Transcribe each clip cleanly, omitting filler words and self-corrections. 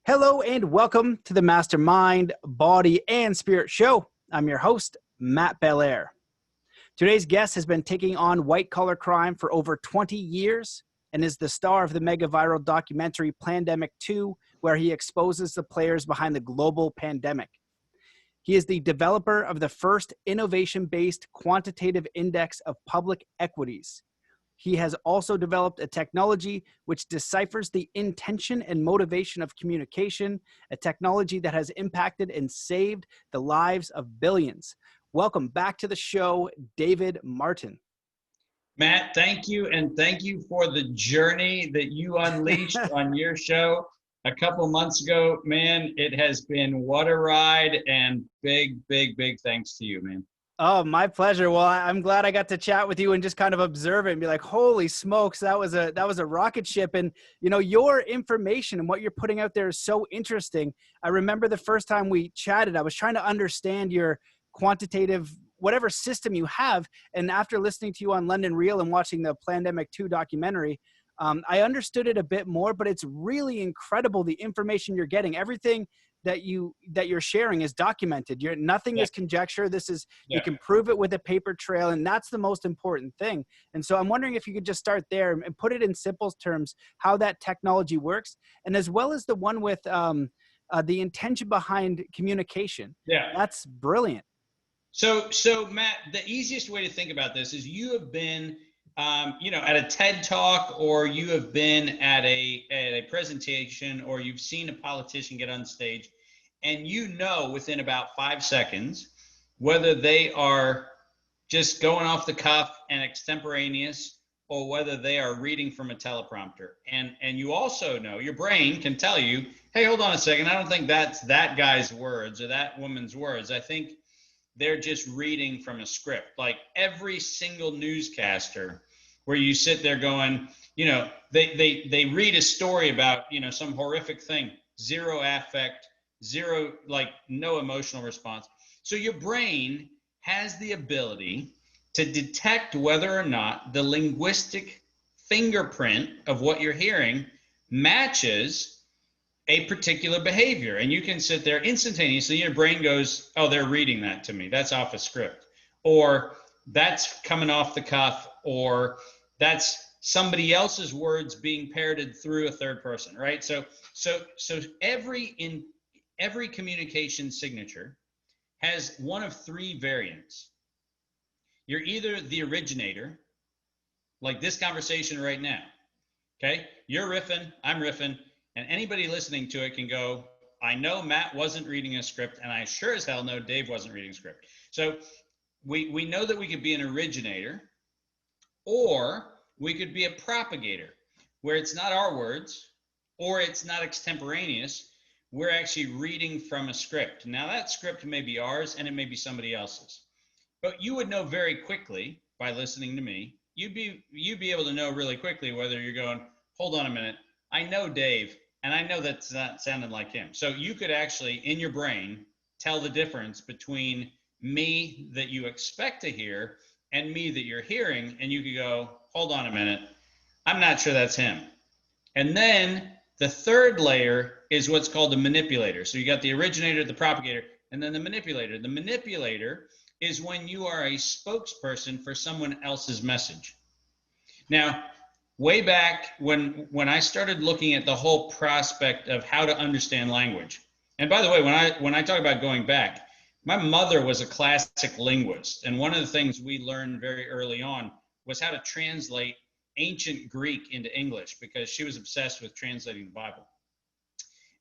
Hello and welcome to the Mastermind, Body, and Spirit Show. I'm your host, Matt Belair. Today's guest has been taking on white-collar crime for over 20 years and is the star of the mega-viral documentary Plandemic 2, where he exposes the players behind the global pandemic. He is the developer of the first innovation-based quantitative index of public equities. He has also developed a technology which deciphers the intention and motivation of communication, a technology that has impacted and saved the lives of billions. Welcome back to the show, David Martin. Matt, thank you, and thank you for the journey that you unleashed on your show a couple months ago. Man, it has been what a ride, and big thanks to you, man. Oh, my pleasure. Well, I'm glad I got to chat with you and just kind of observe it and be like, holy smokes, that was a rocket ship. And, you know, your information and what you're putting out there is so interesting. I remember the first time we chatted, I was trying to understand your quantitative, whatever system you have. And after listening to you on London Real and watching the Plandemic 2 documentary, I understood it a bit more, but it's really incredible the information you're getting. Everything that you're sharing is documented. Nothing is conjecture. This is you can prove it with a paper trail, and that's the most important thing. And so I'm wondering if you could just start there and put it in simple terms how that technology works, and as well as the one with the intention behind communication. Yeah, that's brilliant. So Matt, the easiest way to think about this is you have been at a TED Talk, or you have been at a presentation, or you've seen a politician get on stage, and you know within about 5 seconds whether they are just going off the cuff and extemporaneous, or whether they are reading from a teleprompter. And you also know, your brain can tell you, hey, hold on a second, I don't think that's that guy's words or that woman's words. I think they're just reading from a script. Like every single newscaster where you sit there going, they read a story about, some horrific thing, zero affect, zero, like no emotional response. So your brain has the ability to detect whether or not the linguistic fingerprint of what you're hearing matches a particular behavior. And you can sit there instantaneously, your brain goes, oh, they're reading that to me. That's off a script, or that's coming off the cuff, or that's somebody else's words being parroted through a third person, right? So every communication signature has one of three variants. You're either the originator, like this conversation right now, okay? You're riffing, I'm riffing, and anybody listening to it can go, I know Matt wasn't reading a script, and I sure as hell know Dave wasn't reading a script. So we know that we could be an originator, or we could be a propagator, where it's not our words, or it's not extemporaneous. We're actually reading from a script. Now that script may be ours, and it may be somebody else's. But you would know very quickly by listening to me. You'd be able to know really quickly whether you're going, hold on a minute, I know Dave, and I know that's not sounding like him. So you could actually, in your brain, tell the difference between me that you expect to hear and me that you're hearing, and you could go, hold on a minute, I'm not sure that's him. And then the third layer is what's called the manipulator. So you got the originator, the propagator, and then the manipulator. The manipulator is when you are a spokesperson for someone else's message. Now, way back when I started looking at the whole prospect of how to understand language, and by the way, when I talk about going back, my mother was a classic linguist, and one of the things we learned very early on was how to translate ancient Greek into English, because she was obsessed with translating the Bible.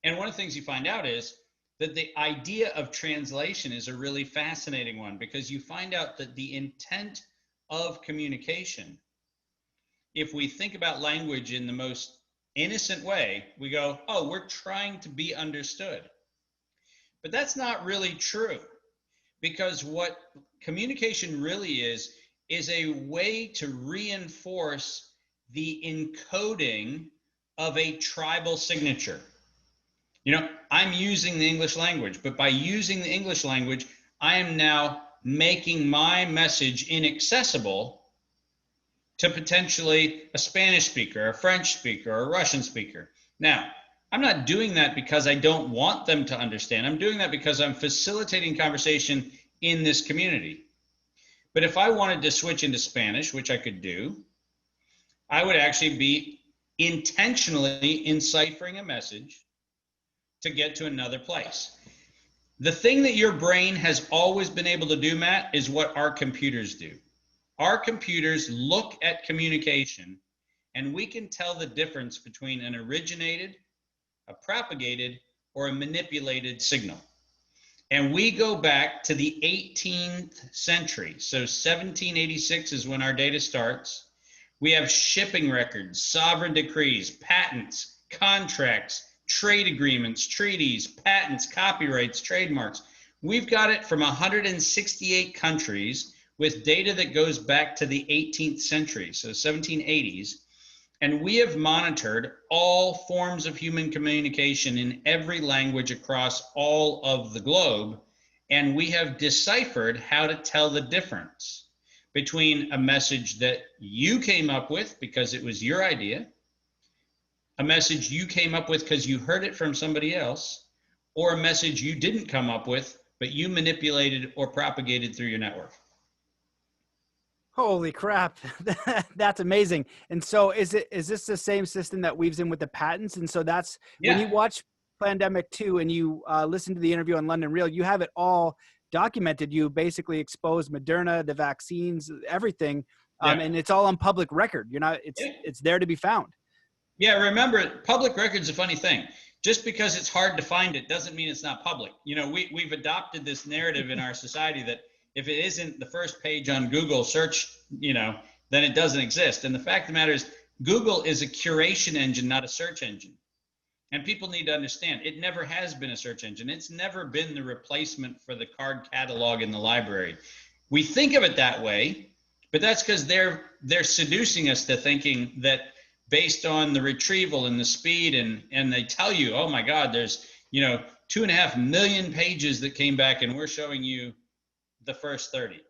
And one of the things you find out is that the idea of translation is a really fascinating one, because you find out that the intent of communication, if we think about language in the most innocent way, we go, oh, we're trying to be understood. But that's not really true, because what communication really is a way to reinforce the encoding of a tribal signature. I'm using the English language, but by using the English language, I am now making my message inaccessible to potentially a Spanish speaker, a French speaker, or a Russian speaker. Now, I'm not doing that because I don't want them to understand. I'm doing that because I'm facilitating conversation in this community. But if I wanted to switch into Spanish, which I could do, I would actually be intentionally enciphering a message to get to another place. The thing that your brain has always been able to do, Matt, is what our computers do. Our computers look at communication, and we can tell the difference between an originated, a propagated, or a manipulated signal. And we go back to the 18th century. So 1786 is when our data starts. We have shipping records, sovereign decrees, patents, contracts, trade agreements, treaties, patents, copyrights, trademarks. We've got it from 168 countries with data that goes back to the 18th century, so 1780s. And we have monitored all forms of human communication in every language across all of the globe. And we have deciphered how to tell the difference between a message that you came up with because it was your idea, a message you came up with because you heard it from somebody else, or a message you didn't come up with, but you manipulated or propagated through your network. Holy crap. That's amazing. And so is this the same system that weaves in with the patents? And so that's when you watch Plandemic 2 and you listen to the interview on London Real, you have it all documented. You basically exposed Moderna, the vaccines, everything. And it's all on public record. It's there to be found. Yeah, remember, public record's a funny thing. Just because it's hard to find it doesn't mean it's not public. We've adopted this narrative in our society that if it isn't the first page on Google search, then it doesn't exist. And the fact of the matter is, Google is a curation engine, not a search engine. And people need to understand, it never has been a search engine. It's never been the replacement for the card catalog in the library. We think of it that way, but that's because they're seducing us to thinking that based on the retrieval and the speed, and they tell you, oh my God, there's 2.5 million pages that came back and we're showing you the first 30,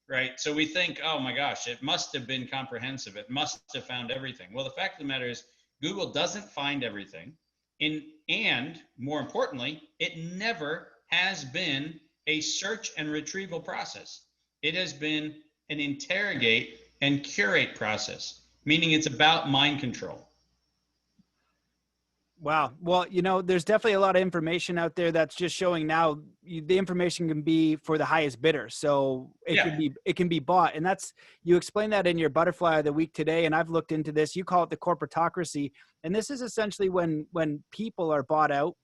right? So we think, oh my gosh, it must have been comprehensive. It must have found everything. Well, the fact of the matter is Google doesn't find everything. And more importantly, it never has been a search and retrieval process. It has been an interrogate and curate process, meaning it's about mind control. Wow. Well, there's definitely a lot of information out there that's just showing now the information can be for the highest bidder. So it can be bought. And you explain that in your butterfly of the week today. And I've looked into this. You call it the corporatocracy. And this is essentially when people are bought out.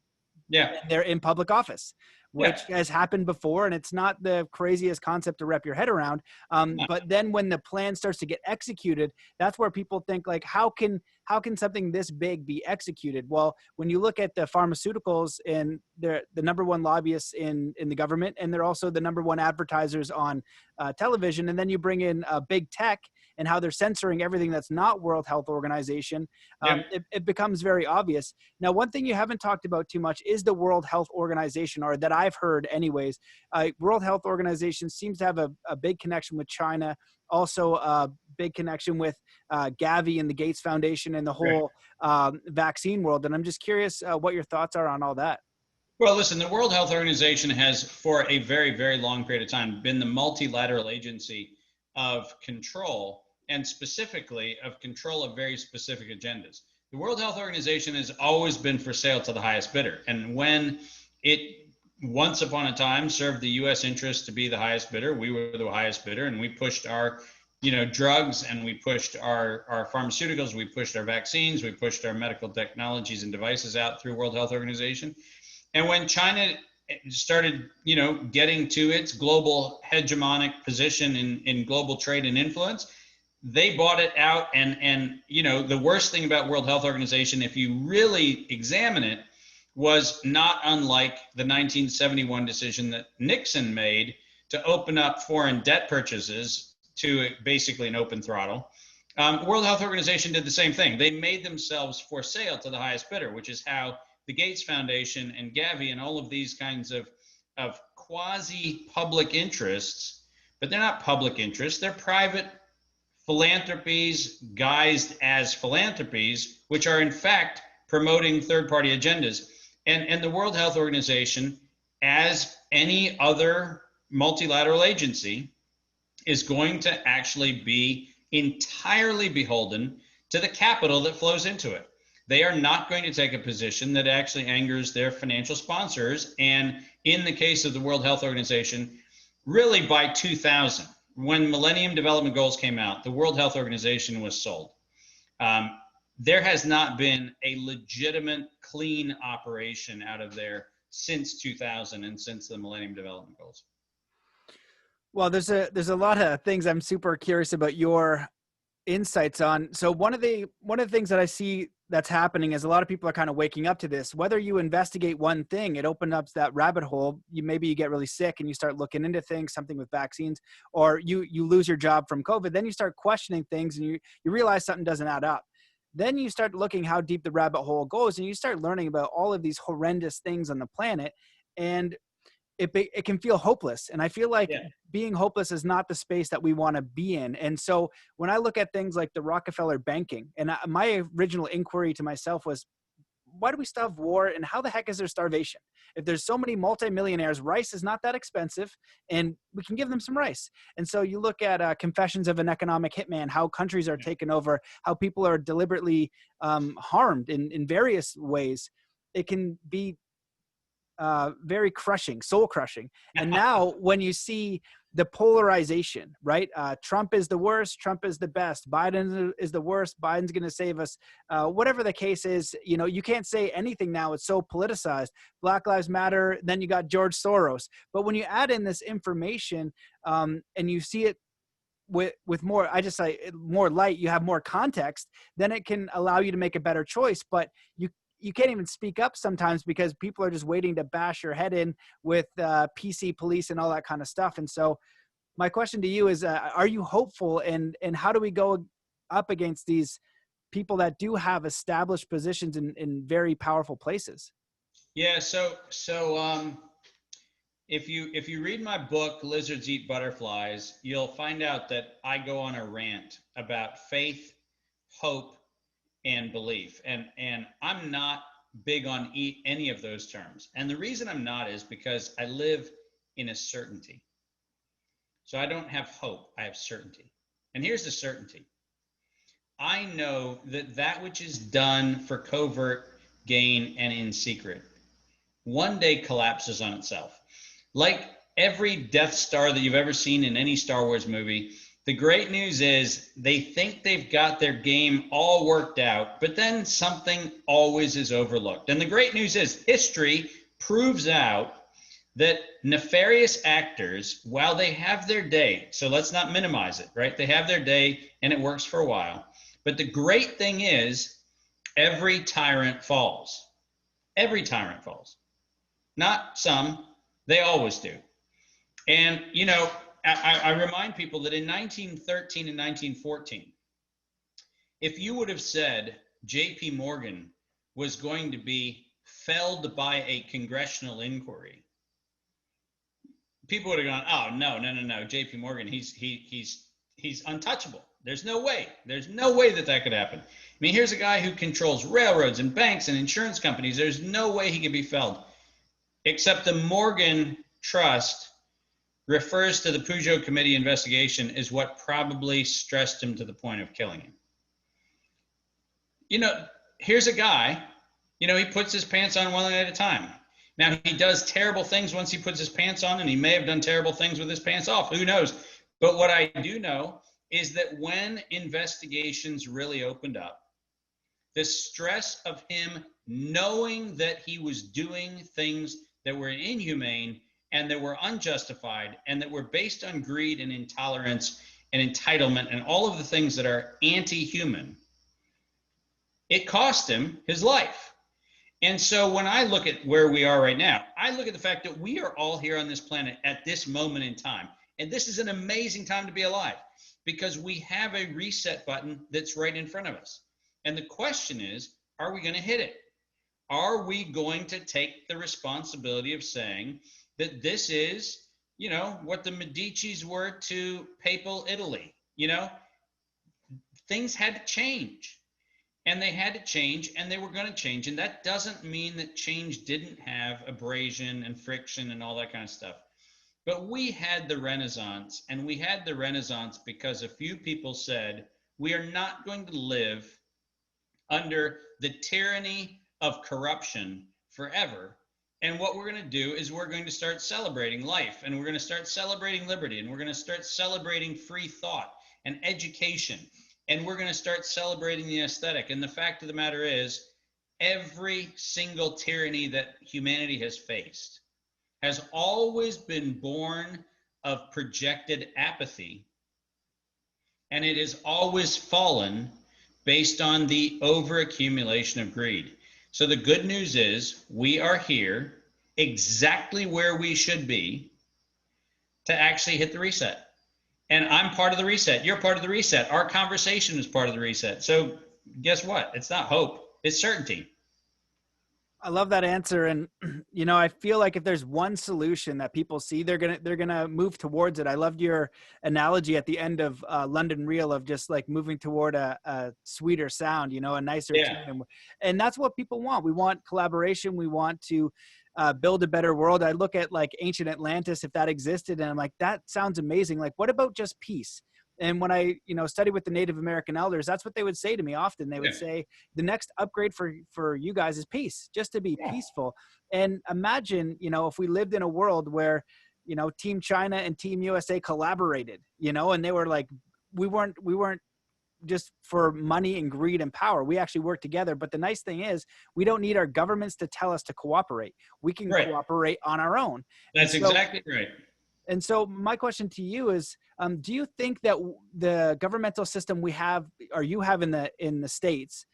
Yeah. And they're in public office, which has happened before. And it's not the craziest concept to wrap your head around. But then when the plan starts to get executed, that's where people think like, how can something this big be executed? Well, when you look at the pharmaceuticals, and they're the number one lobbyists in the government, and they're also the number one advertisers on television. And then you bring in big tech and how they're censoring everything that's not World Health Organization. It becomes very obvious. Now, one thing you haven't talked about too much is the World Health Organization, or that I've heard anyways. World Health Organization seems to have a big connection with China, also a big connection with Gavi and the Gates Foundation and the whole vaccine world. And I'm just curious what your thoughts are on all that. Well, listen, the World Health Organization has, for a very, very long period of time, been the multilateral agency of control, and specifically of control of very specific agendas. The World Health Organization has always been for sale to the highest bidder. And when it once upon a time served the U.S. interest to be the highest bidder, we were the highest bidder, and we pushed our drugs, and we pushed our pharmaceuticals, we pushed our vaccines, we pushed our medical technologies and devices out through World Health Organization. And when China started, getting to its global hegemonic position in global trade and influence, they bought it out. And the worst thing about World Health Organization, if you really examine it, was not unlike the 1971 decision that Nixon made to open up foreign debt purchases to basically an open throttle. World Health Organization did the same thing. They made themselves for sale to the highest bidder, which is how the Gates Foundation and Gavi and all of these kinds of quasi-public interests, but they're not public interests, they're private philanthropies guised as philanthropies, which are in fact promoting third-party agendas. And the World Health Organization, as any other multilateral agency, is going to actually be entirely beholden to the capital that flows into it. They are not going to take a position that actually angers their financial sponsors. And in the case of the World Health Organization, really by 2000, when Millennium Development Goals came out, the World Health Organization was sold. There has not been a legitimate, clean operation out of there since 2000 and since the Millennium Development Goals. Well, there's a lot of things I'm super curious about your insights on. So one of the things that I see that's happening is a lot of people are kind of waking up to this. Whether you investigate one thing, it opens up that rabbit hole. Maybe you get really sick and you start looking into things, something with vaccines, or you lose your job from COVID. Then you start questioning things and you realize something doesn't add up. Then you start looking how deep the rabbit hole goes and you start learning about all of these horrendous things on the planet. And it can feel hopeless. And I feel like being hopeless is not the space that we want to be in. And so when I look at things like the Rockefeller banking, and my original inquiry to myself was, why do we still have war? And how the heck is there starvation? If there's so many multimillionaires, rice is not that expensive and we can give them some rice. And so you look at Confessions of an Economic Hitman, how countries are taken over, how people are deliberately harmed in various ways. It can be very crushing, soul crushing. And now when you see the polarization, right? Trump is the worst, Trump is the best, Biden is the worst, Biden's going to save us. Whatever the case is, you can't say anything now. It's so politicized. Black Lives Matter. Then you got George Soros. But when you add in this information and you see it with more, more light, you have more context, then it can allow you to make a better choice. But you can't even speak up sometimes because people are just waiting to bash your head in with PC police and all that kind of stuff. And so my question to you is, are you hopeful and how do we go up against these people that do have established positions in very powerful places? Yeah. So if you read my book, Lizards Eat Butterflies, you'll find out that I go on a rant about faith, hope, and belief. And I'm not big on any of those terms. And the reason I'm not is because I live in a certainty. So I don't have hope, I have certainty. And here's the certainty. I know that which is done for covert gain and in secret one day collapses on itself. Like every Death Star that you've ever seen in any Star Wars movie, the great news is they think they've got their game all worked out, but then something always is overlooked. And the great news is history proves out that nefarious actors, while they have their day, so let's not minimize it, right? They have their day and it works for a while. But the great thing is every tyrant falls. Every tyrant falls. Not some, they always do. And, I remind people that in 1913 and 1914, if you would have said J.P. Morgan was going to be felled by a congressional inquiry, people would have gone, oh, no, J.P. Morgan, he's untouchable. There's no way that could happen. I mean, here's a guy who controls railroads and banks and insurance companies. There's no way he could be felled. Except the Morgan Trust refers to the Peugeot Committee investigation as what probably stressed him to the point of killing him. Here's a guy, he puts his pants on one leg at a time. Now, he does terrible things once he puts his pants on, and he may have done terrible things with his pants off. Who knows? But what I do know is that when investigations really opened up, the stress of him knowing that he was doing things that were inhumane and that were unjustified and that were based on greed and intolerance and entitlement and all of the things that are anti-human, it cost him his life. And so when I look at where we are right now, I look at the fact that we are all here on this planet at this moment in time. And this is an amazing time to be alive because we have a reset button that's right in front of us. And the question is, are we going to hit it? Are we going to take the responsibility of saying that this is, what the Medicis were to papal Italy? Things had to change. and they had to change, and they were going to change. And that doesn't mean that change didn't have abrasion and friction and all that kind of stuff. But we had the Renaissance, and we had the Renaissance because a few people said, we are not going to live under the tyranny of corruption forever. And what we're going to do is we're going to start celebrating life, and we're going to start celebrating liberty, and we're going to start celebrating free thought and education, and we're going to start celebrating the aesthetic. And the fact of the matter is, every single tyranny that humanity has faced has always been born of projected apathy, and it has always fallen based on the overaccumulation of greed. So the good news is we are here exactly where we should be to actually hit the reset. And I'm part of the reset. You're part of the reset. Our conversation is part of the reset. So guess what? It's not hope, it's certainty. I love that answer. And, you know, I feel like if there's one solution that people see, they're going to move towards it. I loved your analogy at the end of London Real of just like moving toward a sweeter sound, you know, a nicer tune. And that's what people want. We want collaboration. We want to build a better world. I look at like ancient Atlantis, if that existed, and I'm like, that sounds amazing. Like, what about just peace? And when I, you know, studied with the Native American elders, that's what they would say to me often. They would say, the next upgrade for you guys is peace, just to be peaceful. And imagine, you know, if we lived in a world where, you know, Team China and Team USA collaborated, you know, and they were like, we weren't just for money and greed and power. We actually work together. But the nice thing is, we don't need our governments to tell us to cooperate. We can cooperate on our own. That's exactly right. And so my question to you is, do you think that the governmental system we have, or you have in the States,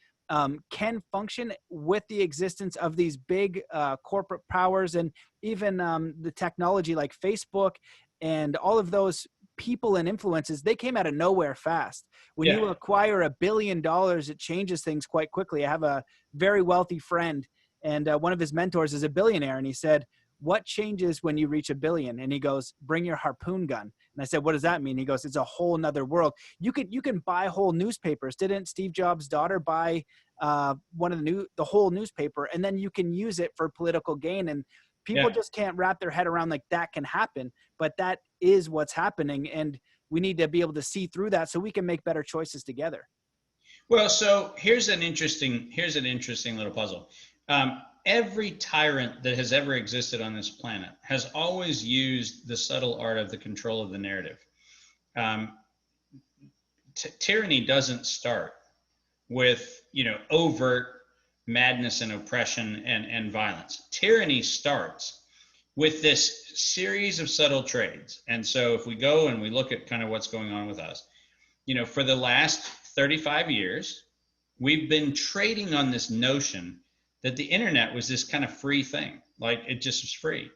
can function with the existence of these big corporate powers and even the technology like Facebook and all of those people and influences? They came out of nowhere fast. When you acquire $1 billion, it changes things quite quickly. I have a very wealthy friend, and one of his mentors is a billionaire, and he said, what changes when you reach $1 billion? And he goes, bring your harpoon gun. And I said, what does that mean? He goes, it's a whole nother world. You can buy whole newspapers. Didn't Steve Jobs' daughter buy the whole newspaper? And then you can use it for political gain. And people just can't wrap their head around like that can happen, but that is what's happening. And we need to be able to see through that so we can make better choices together. Well, so here's an interesting little puzzle. Every tyrant that has ever existed on this planet has always used the subtle art of the control of the narrative. Tyranny doesn't start with, you know, overt madness and oppression and violence. Tyranny starts with this series of subtle trades. And so if we go and we look at kind of what's going on with us, you know, for the last 35 years, we've been trading on this notion that the internet was this kind of free thing, like it just was free.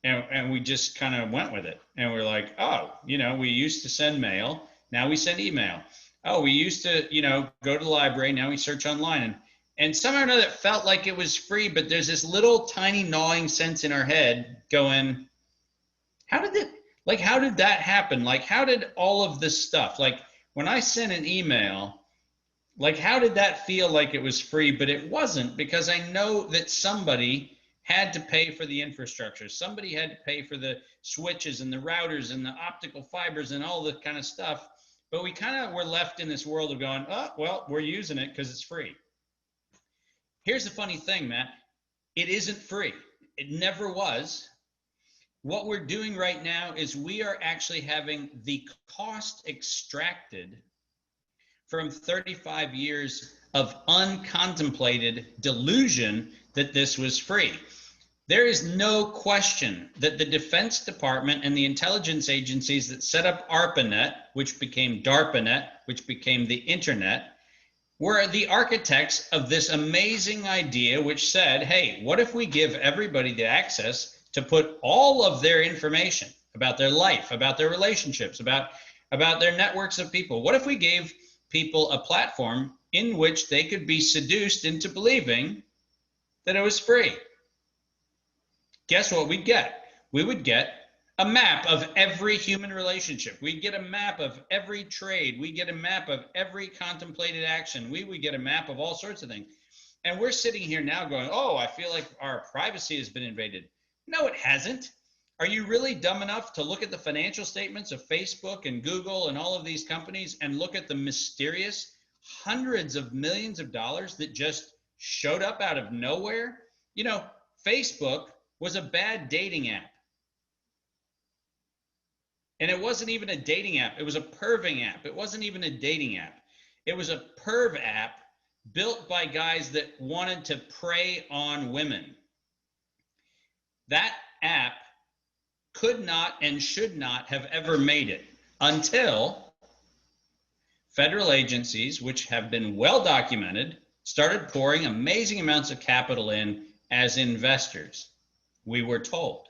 And we just kind of went with it. And we're like, oh, you know, we used to send mail, now we send email. Oh, we used to, you know, go to the library, now we search online. And somehow or another it felt like it was free, but there's this little tiny gnawing sense in our head going, how did that happen? Like, how did all of this stuff, like when I sent an email, like, how did that feel like it was free? But it wasn't, because I know that somebody had to pay for the infrastructure. Somebody had to pay for the switches and the routers and the optical fibers and all the kind of stuff. But we kind of were left in this world of going, oh, well, we're using it because it's free. Here's the funny thing, Matt. It isn't free. It never was. What we're doing right now is we are actually having the cost extracted from 35 years of uncontemplated delusion that this was free. There is no question that the Defense Department and the intelligence agencies that set up ARPANET, which became DARPANET, which became the internet, were the architects of this amazing idea which said, hey, what if we give everybody the access to put all of their information about their life, about their relationships, about their networks of people? What if we gave people a platform in which they could be seduced into believing that it was free? Guess what we'd get? We would get a map of every human relationship. We'd get a map of every trade. We get a map of every contemplated action. We would get a map of all sorts of things. And we're sitting here now going, oh, I feel like our privacy has been invaded. No, it hasn't. Are you really dumb enough to look at the financial statements of Facebook and Google and all of these companies and look at the mysterious hundreds of millions of dollars that just showed up out of nowhere? You know, Facebook was a bad dating app. And it wasn't even a dating app. It was a perving app. It wasn't even a dating app. It was a perv app built by guys that wanted to prey on women. That app could not and should not have ever made it until federal agencies, which have been well documented, started pouring amazing amounts of capital in as investors, we were told.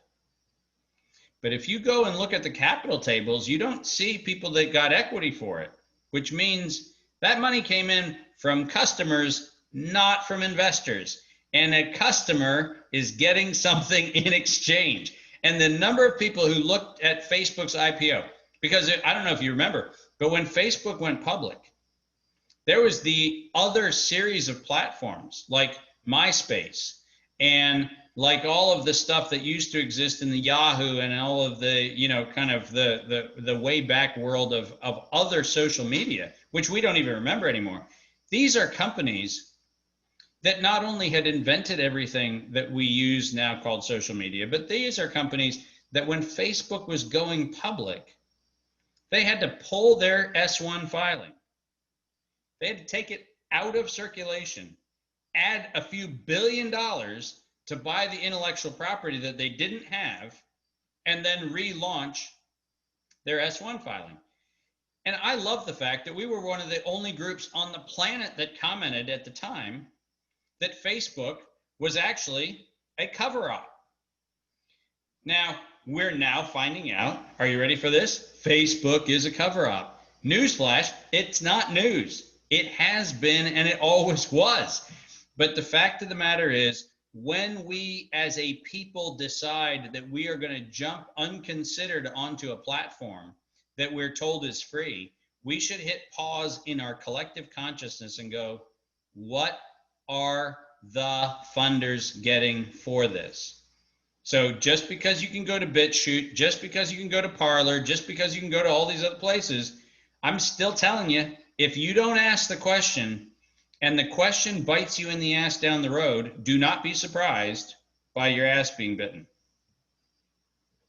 But if you go and look at the capital tables, you don't see people that got equity for it, which means that money came in from customers, not from investors. And a customer is getting something in exchange. And the number of people who looked at Facebook's IPO, because I don't know if you remember, but when Facebook went public, there was the other series of platforms like MySpace and like all of the stuff that used to exist in the Yahoo and all of the, you know, kind of the way back world of other social media, which we don't even remember anymore. These are companies that not only had invented everything that we use now called social media, but these are companies that when Facebook was going public, they had to pull their S1 filing. They had to take it out of circulation, add a few $1 billion to buy the intellectual property that they didn't have, and then relaunch their S1 filing. And I love the fact that we were one of the only groups on the planet that commented at the time that Facebook was actually a cover-up. Now, we're now finding out, are you ready for this? Facebook is a cover-up. Newsflash, it's not news. It has been and it always was. But the fact of the matter is, when we as a people decide that we are going to jump unconsidered onto a platform that we're told is free, we should hit pause in our collective consciousness and go, what are the funders getting for this? So just because you can go to BitChute, just because you can go to Parler, just because you can go to all these other places, I'm still telling you, if you don't ask the question and the question bites you in the ass down the road, do not be surprised by your ass being bitten.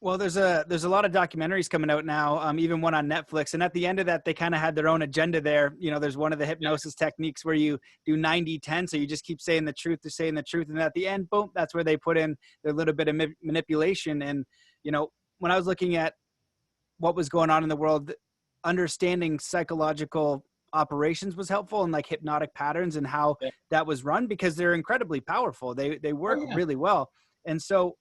Well, there's a lot of documentaries coming out now, even one on Netflix. And at the end of that, they kind of had their own agenda there. You know, there's one of the hypnosis techniques where you do 90-10. So you just keep saying the truth to saying the truth. And at the end, boom, that's where they put in their little bit of manipulation. And, you know, when I was looking at what was going on in the world, understanding psychological operations was helpful, and like hypnotic patterns and how that was run, because they're incredibly powerful. They work really well. And so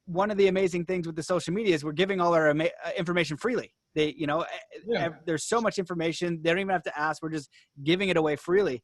one of the amazing things with the social media is we're giving all our information freely. They, you know, there's so much information. They don't even have to ask. We're just giving it away freely.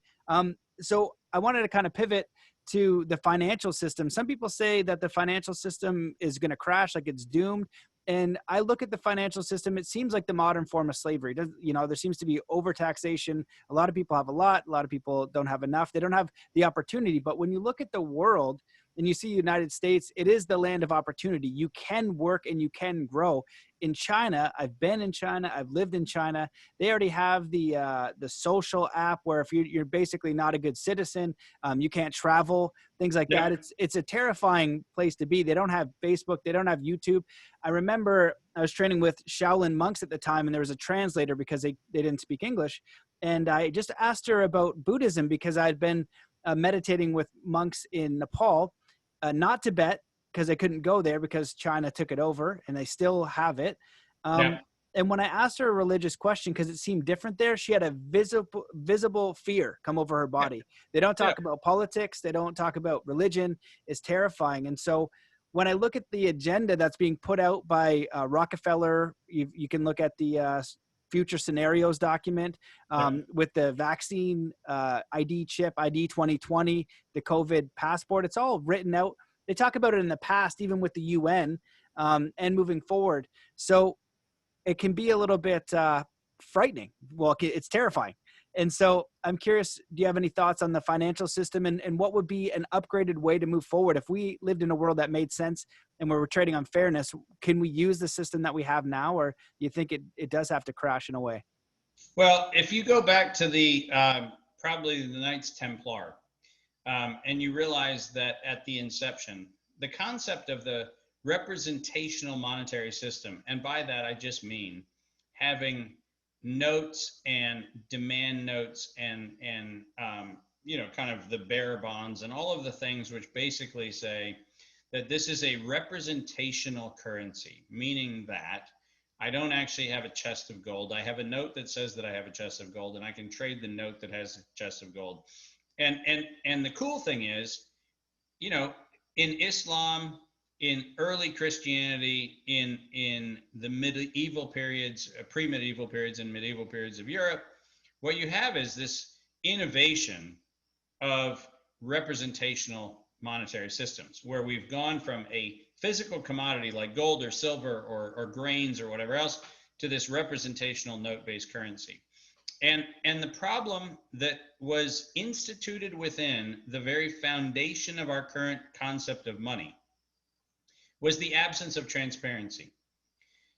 So I wanted to kind of pivot to the financial system. Some people say that the financial system is going to crash, like it's doomed. And I look at the financial system, it seems like the modern form of slavery. You know, there seems to be overtaxation. A lot of people have a lot of people don't have enough. They don't have the opportunity. But when you look at the world and you see the United States, it is the land of opportunity. You can work and you can grow. In China, I've been in China, I've lived in China. They already have the social app where if you're basically not a good citizen, you can't travel, things like that. It's a terrifying place to be. They don't have Facebook, they don't have YouTube. I remember I was training with Shaolin monks at the time, and there was a translator because they didn't speak English. And I just asked her about Buddhism because I'd been meditating with monks in Nepal, not Tibet, because I couldn't go there because China took it over and they still have it. And when I asked her a religious question, because it seemed different there, she had a visible fear come over her body. They don't talk about politics. They don't talk about religion. It's terrifying. And so when I look at the agenda that's being put out by Rockefeller, you can look at the future scenarios document with the vaccine ID chip, ID 2020, the COVID passport. It's all written out. They talk about it in the past, even with the UN. and moving forward. So it can be a little bit frightening. Well, it's terrifying. And so I'm curious, do you have any thoughts on the financial system, and what would be an upgraded way to move forward? If we lived in a world that made sense and we were trading on fairness, can we use the system that we have now, or do you think it does have to crash in a way? Well, if you go back to the probably the Knights Templar, and you realize that at the inception, the concept of the representational monetary system, and by that I just mean having notes and demand notes and kind of the bearer bonds and all of the things which basically say that this is a representational currency, meaning that I don't actually have a chest of gold. I have a note that says that I have a chest of gold, and I can trade the note that has a chest of gold. And the cool thing is, in Islam, in early Christianity, in the medieval periods, pre-medieval periods, and medieval periods of Europe, what you have is this innovation of representational monetary systems, where we've gone from a physical commodity like gold or silver or grains or whatever else to this representational note-based currency. And the problem that was instituted within the very foundation of our current concept of money was the absence of transparency.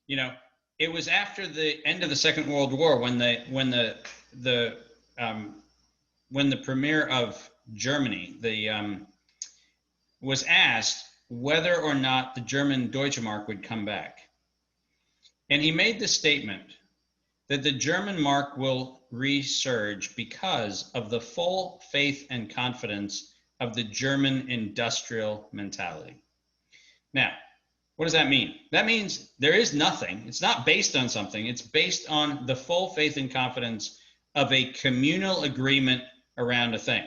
It was after the end of the Second World War when the premier of Germany was asked whether or not the German Deutsche Mark would come back, and he made the statement that the German mark will resurge because of the full faith and confidence of the German industrial mentality. Now, what does that mean? That means there is nothing. It's not based on something. It's based on the full faith and confidence of a communal agreement around a thing.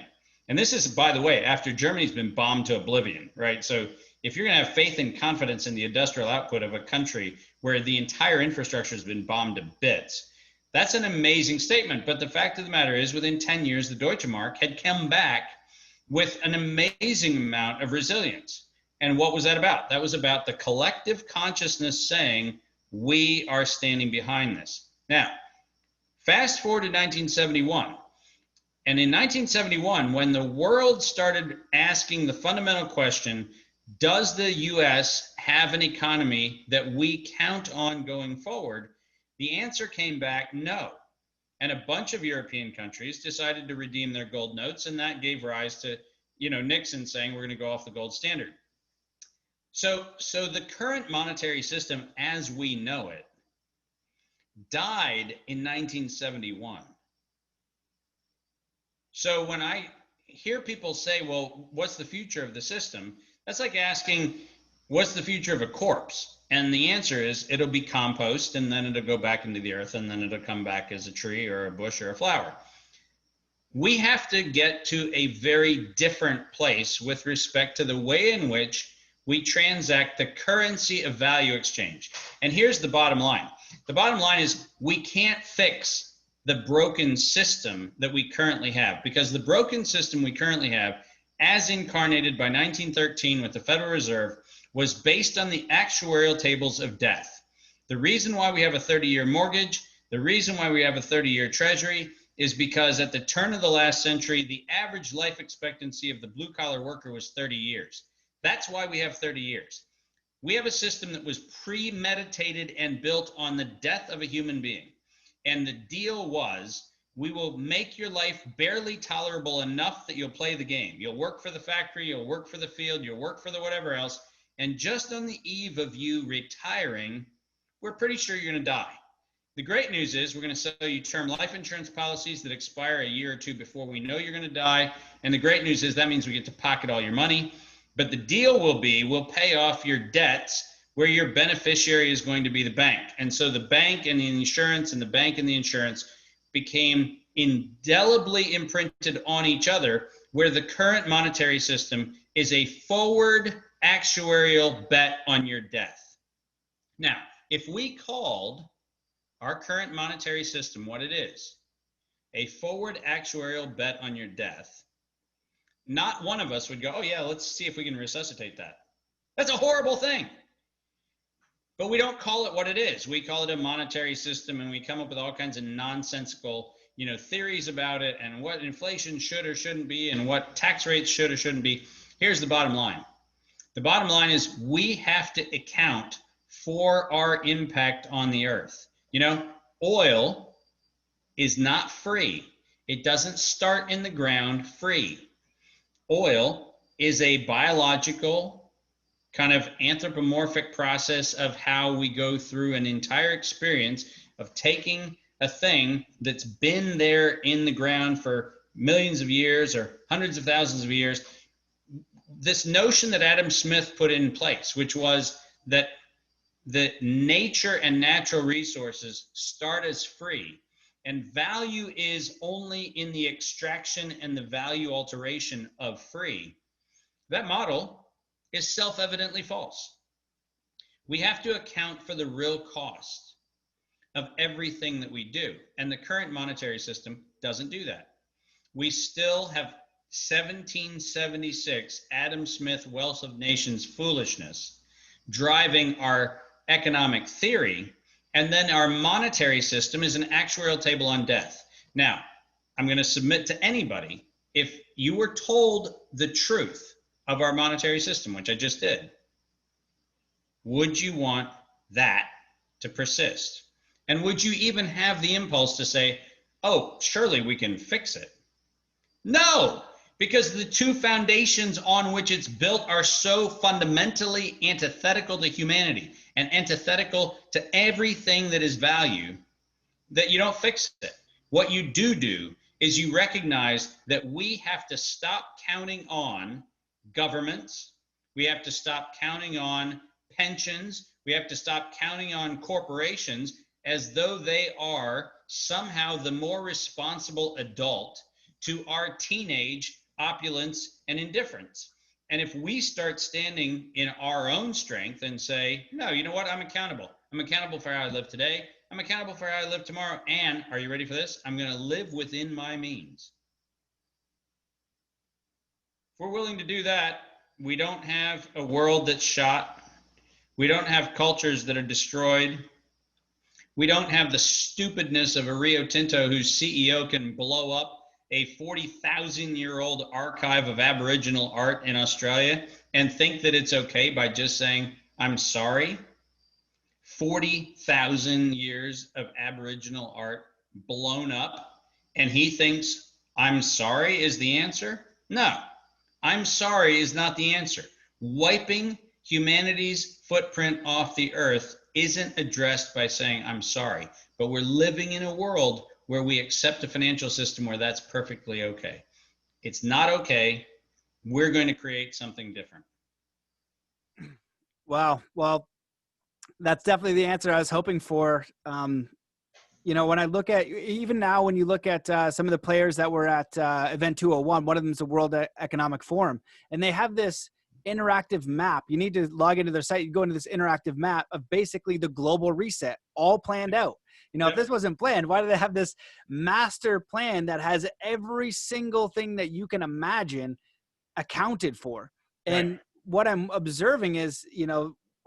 And this is, by the way, after Germany's been bombed to oblivion, right? So if you're going to have faith and confidence in the industrial output of a country where the entire infrastructure has been bombed to bits, that's an amazing statement. But the fact of the matter is, within 10 years, the Deutsche Mark had come back with an amazing amount of resilience. And what was that about? That was about the collective consciousness saying, we are standing behind this. Now, fast forward to 1971. And in 1971, when the world started asking the fundamental question, does the US have an economy that we count on going forward? The answer came back, no. And a bunch of European countries decided to redeem their gold notes, and that gave rise to, Nixon saying we're going to go off the gold standard. So the current monetary system as we know it died in 1971. So when I hear people say, well, what's the future of the system? That's like asking, what's the future of a corpse? And the answer is, it'll be compost, and then it'll go back into the earth, and then it'll come back as a tree or a bush or a flower. We have to get to a very different place with respect to the way in which we transact the currency of value exchange. And here's the bottom line. The bottom line is we can't fix the broken system that we currently have, because the broken system we currently have, as incarnated by 1913 with the Federal Reserve, was based on the actuarial tables of death. The reason why we have a 30-year mortgage, the reason why we have a 30-year treasury, is because at the turn of the last century, the average life expectancy of the blue-collar worker was 30 years. That's why we have 30 years. We have a system that was premeditated and built on the death of a human being. And the deal was, we will make your life barely tolerable enough that you'll play the game. You'll work for the factory, you'll work for the field, you'll work for the whatever else. And just on the eve of you retiring, we're pretty sure you're going to die. The great news is we're going to sell you term life insurance policies that expire a year or two before we know you're going to die. And the great news is that means we get to pocket all your money. But the deal will be, we'll pay off your debts where your beneficiary is going to be the bank. And so the bank and the insurance and the bank and the insurance became indelibly imprinted on each other, where the current monetary system is a forward actuarial bet on your death. Now, if we called our current monetary system what it is, a forward actuarial bet on your death, not one of us would go, oh yeah, let's see if we can resuscitate that. That's a horrible thing. But we don't call it what it is. We call it a monetary system, and we come up with all kinds of nonsensical, theories about it, and what inflation should or shouldn't be, and what tax rates should or shouldn't be. Here's the bottom line. The bottom line is we have to account for our impact on the earth. Oil is not free. It doesn't start in the ground free. Oil is a biological kind of anthropomorphic process of how we go through an entire experience of taking a thing that's been there in the ground for millions of years or hundreds of thousands of years. This notion that Adam Smith put in place, which was that the nature and natural resources start as free, and value is only in the extraction and the value alteration of free. That model is self-evidently false. We have to account for the real cost of everything that we do. And the current monetary system doesn't do that. We still have 1776 Adam Smith Wealth of Nations foolishness driving our economic theory. And then our monetary system is an actuarial table on death. Now, I'm going to submit to anybody, if you were told the truth of our monetary system, which I just did, would you want that to persist? And would you even have the impulse to say, oh, surely we can fix it? No, because the two foundations on which it's built are so fundamentally antithetical to humanity and antithetical to everything that is value that you don't fix it. What you do is you recognize that we have to stop counting on governments. We have to stop counting on pensions. We have to stop counting on corporations as though they are somehow the more responsible adult to our teenage opulence and indifference. And if we start standing in our own strength and say, no, you know what? I'm accountable. I'm accountable for how I live today. I'm accountable for how I live tomorrow. And are you ready for this? I'm going to live within my means. If we're willing to do that, we don't have a world that's shot. We don't have cultures that are destroyed. We don't have the stupidness of a Rio Tinto whose CEO can blow up a 40,000-year-old archive of Aboriginal art in Australia and think that it's okay by just saying, I'm sorry. 40,000 years of Aboriginal art blown up, and he thinks I'm sorry is the answer? No, I'm sorry is not the answer. Wiping humanity's footprint off the earth isn't addressed by saying I'm sorry, but we're living in a world where we accept a financial system where that's perfectly okay. It's not okay. We're going to create something different. Wow. Well, that's definitely the answer I was hoping for. When I look at, even now, when you look at some of the players that were at Event 201, one of them is the World Economic Forum, and they have this interactive map. You need to log into their site, you go into this interactive map of basically the global reset, all planned out. If this wasn't planned, why do they have this master plan that has every single thing that you can imagine accounted for? And what I'm observing is,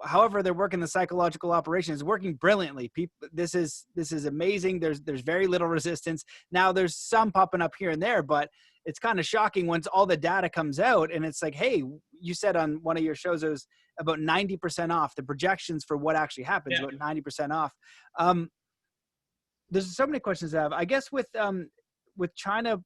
however they're working the psychological operation is working brilliantly. This is amazing. There's very little resistance. Now there's some popping up here and there, but it's kind of shocking once all the data comes out and it's like, hey, you said on one of your shows it was about 90% off. The projections for what actually happens, about 90% off. There's so many questions I have. I guess with China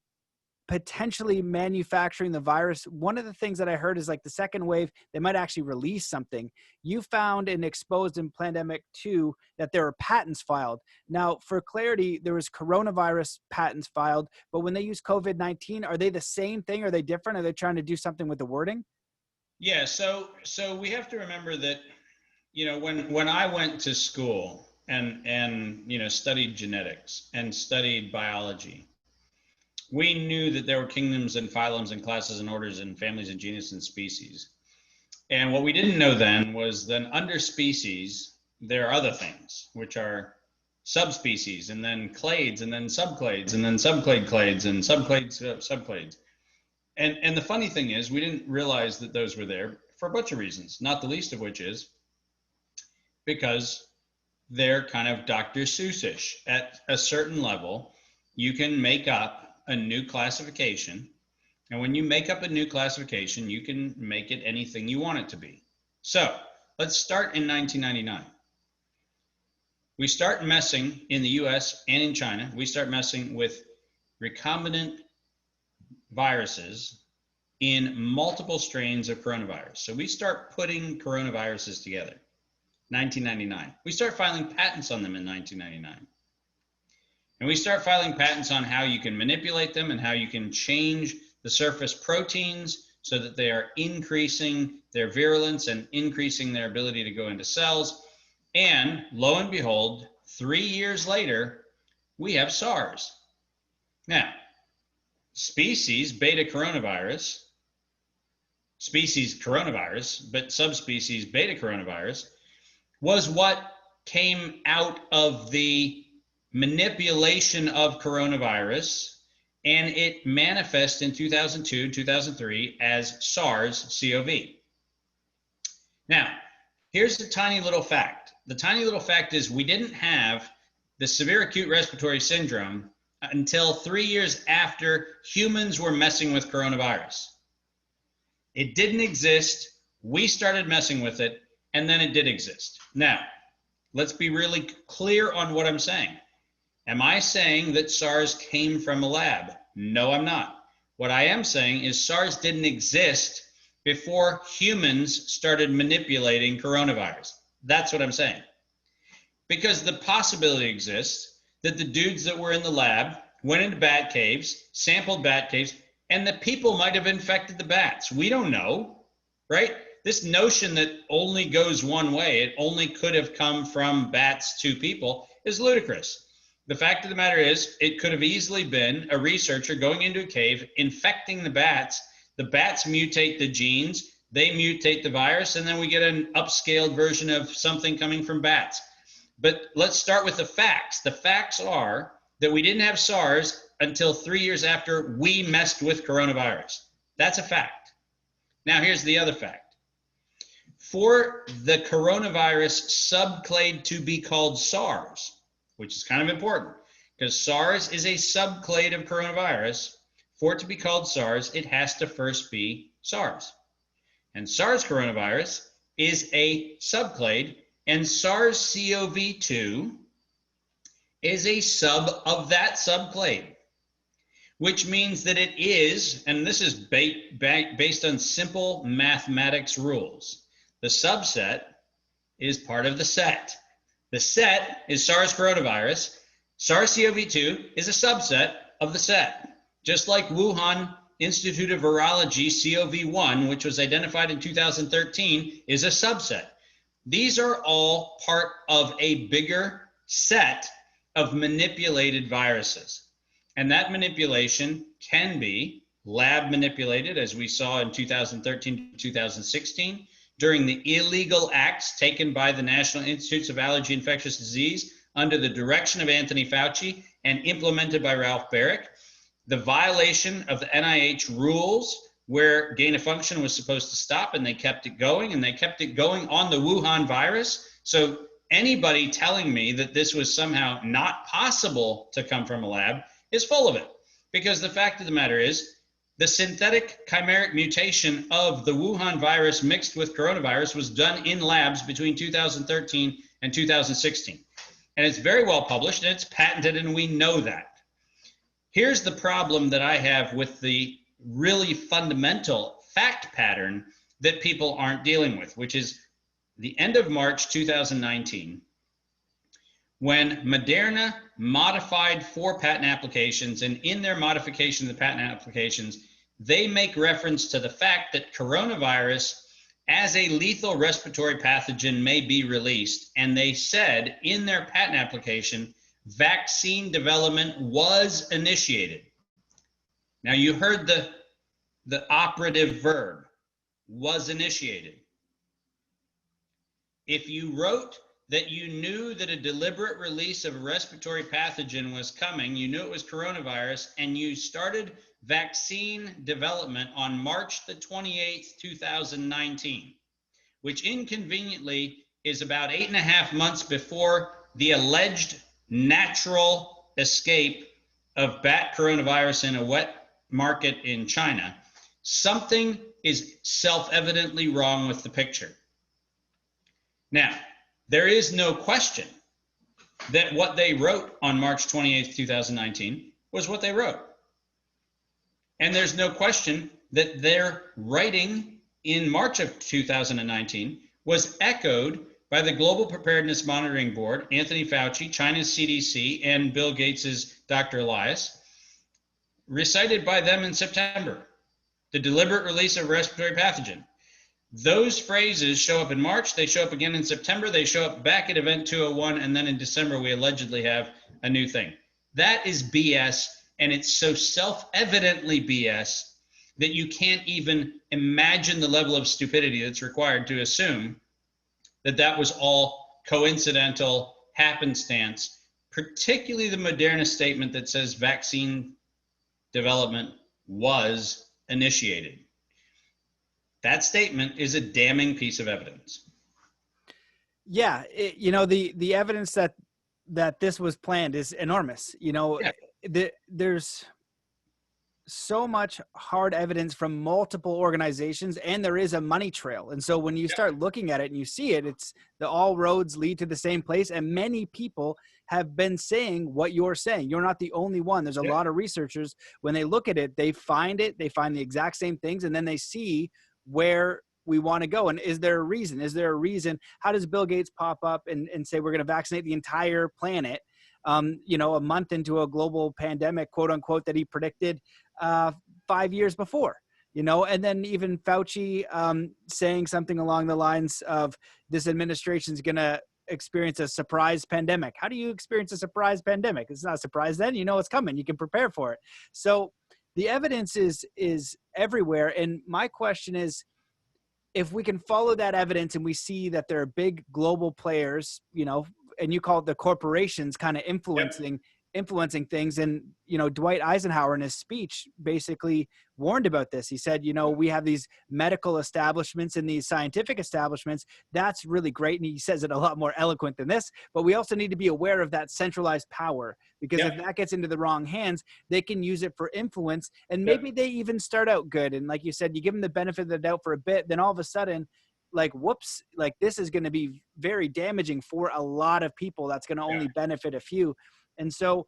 potentially manufacturing the virus, one of the things that I heard is like the second wave, they might actually release something. You found and exposed in Plandemic 2 that there are patents filed. Now, for clarity, there was coronavirus patents filed, but when they use COVID-19, are they the same thing? Are they different? Are they trying to do something with the wording? Yeah, so we have to remember that, when I went to school and studied genetics and studied biology, we knew that there were kingdoms and phylums and classes and orders and families and genus and species. And what we didn't know then was that under species, there are other things, which are subspecies, and then clades, and then subclades, and then subclade clades, and subclades subclades. And the funny thing is, we didn't realize that those were there for a bunch of reasons, not the least of which is because they're kind of Dr. Seussish. At a certain level, you can make up a new classification. And when you make up a new classification, you can make it anything you want it to be. So let's start in 1999. We start messing in the US and in China. We start messing with recombinant viruses in multiple strains of coronavirus. So we start putting coronaviruses together. 1999. We start filing patents on them in 1999. And we start filing patents on how you can manipulate them and how you can change the surface proteins so that they are increasing their virulence and increasing their ability to go into cells. And lo and behold, 3 years later, we have SARS. Now, species beta coronavirus, but subspecies beta coronavirus was what came out of the manipulation of coronavirus, and it manifests in 2002, 2003 as SARS-CoV. Now, here's the tiny little fact. The tiny little fact is we didn't have the severe acute respiratory syndrome until 3 years after humans were messing with coronavirus. It didn't exist. We started messing with it, and then it did exist. Now, let's be really clear on what I'm saying. Am I saying that SARS came from a lab? No, I'm not. What I am saying is SARS didn't exist before humans started manipulating coronavirus. That's what I'm saying. Because the possibility exists that the dudes that were in the lab went into bat caves, sampled bat caves, and the people might have infected the bats. We don't know, right? This notion that only goes one way, it only could have come from bats to people, is ludicrous. The fact of the matter is, it could have easily been a researcher going into a cave, infecting the bats mutate the genes, they mutate the virus, and then we get an upscaled version of something coming from bats. But let's start with the facts. The facts are that we didn't have SARS until 3 years after we messed with coronavirus. That's a fact. Now, here's the other fact. For the coronavirus subclade to be called SARS, which is kind of important, because SARS is a subclade of coronavirus. For it to be called SARS, it has to first be SARS. And SARS coronavirus is a subclade, and SARS-CoV-2 is a sub of that subclade, which means that it is, and this is based on simple mathematics rules, the subset is part of the set. The set is SARS coronavirus. SARS-CoV-2 is a subset of the set. Just like Wuhan Institute of Virology CoV-1, which was identified in 2013, is a subset. These are all part of a bigger set of manipulated viruses. And that manipulation can be lab manipulated, as we saw in 2013 to 2016, during the illegal acts taken by the National Institutes of Allergy and Infectious Disease under the direction of Anthony Fauci and implemented by Ralph Baric, the violation of the NIH rules where gain of function was supposed to stop, and they kept it going, and they kept it going on the Wuhan virus. So anybody telling me that this was somehow not possible to come from a lab is full of it, because the fact of the matter is the synthetic chimeric mutation of the Wuhan virus mixed with coronavirus was done in labs between 2013 and 2016. And it's very well published, and it's patented, and we know that. Here's the problem that I have with the really fundamental fact pattern that people aren't dealing with, which is the end of March 2019, when Moderna modified 4 patent applications, and in their modification of the patent applications, they make reference to the fact that coronavirus as a lethal respiratory pathogen may be released. And they said in their patent application, vaccine development was initiated. Now you heard the operative verb, was initiated. If you wrote that you knew that a deliberate release of a respiratory pathogen was coming, you knew it was coronavirus, and you started vaccine development on March the 28th, 2019, which inconveniently is about 8.5 months before the alleged natural escape of bat coronavirus in a wet market in China. Something is self-evidently wrong with the picture. Now, there is no question that what they wrote on March 28th, 2019 was what they wrote. And there's no question that their writing in March of 2019 was echoed by the Global Preparedness Monitoring Board, Anthony Fauci, China's CDC, and Bill Gates's Dr. Elias, recited by them in September. The deliberate release of respiratory pathogen. Those phrases show up in March, they show up again in September, they show up back at Event 201, and then in December we allegedly have a new thing. That is BS, and it's so self-evidently BS that you can't even imagine the level of stupidity that's required to assume that that was all coincidental happenstance, particularly the Moderna statement that says vaccine development was initiated. That statement is a damning piece of evidence. Yeah, the evidence that this was planned is enormous. There's so much hard evidence from multiple organizations, and there is a money trail. And so when you start looking at it and you see it, it's all roads lead to the same place. And many people have been saying what you're saying. You're not the only one. There's a lot of researchers, when they look at it, they find the exact same things, and then they see where we want to go. And is there a reason? How does Bill Gates pop up and say we're going to vaccinate the entire planet, a month into a global pandemic, quote unquote, that he predicted 5 years before, and then even Fauci saying something along the lines of this administration is going to experience a surprise pandemic. How do you experience a surprise pandemic? It's not a surprise then, it's coming. You can prepare for it. So the evidence is everywhere. And my question is, if we can follow that evidence and we see that there are big global players, and you call it the corporations kind of influencing things. And, Dwight Eisenhower in his speech basically warned about this. He said, we have these medical establishments and these scientific establishments. That's really great. And he says it a lot more eloquent than this, but we also need to be aware of that centralized power, because if that gets into the wrong hands, they can use it for influence. And maybe they even start out good. And like you said, you give them the benefit of the doubt for a bit, then all of a sudden, whoops, this is going to be very damaging for a lot of people. That's going to only benefit a few. And so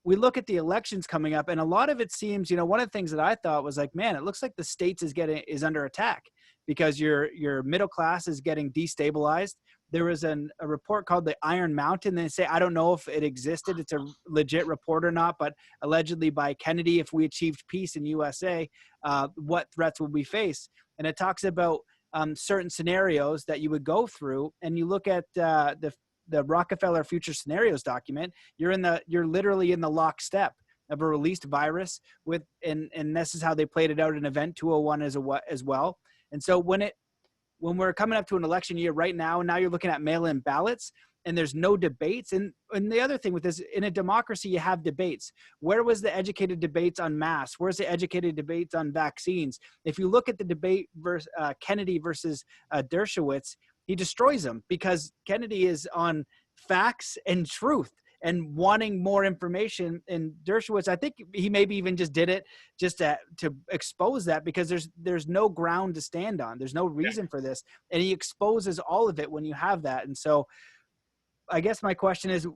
we look at the elections coming up, and a lot of it seems, one of the things that I thought was man, it looks like the states is under attack because your middle class is getting destabilized. There was a report called the Iron Mountain. They say, I don't know if it existed. It's a legit report or not, but allegedly by Kennedy, if we achieved peace in USA, what threats will we face? And it talks about certain scenarios that you would go through, and you look at the Rockefeller Future Scenarios document. You're literally in the lockstep of a released virus and this is how they played it out in Event 201 as well. And so when we're coming up to an election year right now, and now you're looking at mail-in ballots, and there's no debates. And the other thing with this, in a democracy, you have debates. Where was the educated debates on masks? Where's the educated debates on vaccines? If you look at the debate versus Kennedy versus Dershowitz, he destroys them because Kennedy is on facts and truth and wanting more information. And Dershowitz, I think he maybe even just did it just to expose that, because there's no ground to stand on. There's no reason for this. And he exposes all of it when you have that. And so I guess my question is,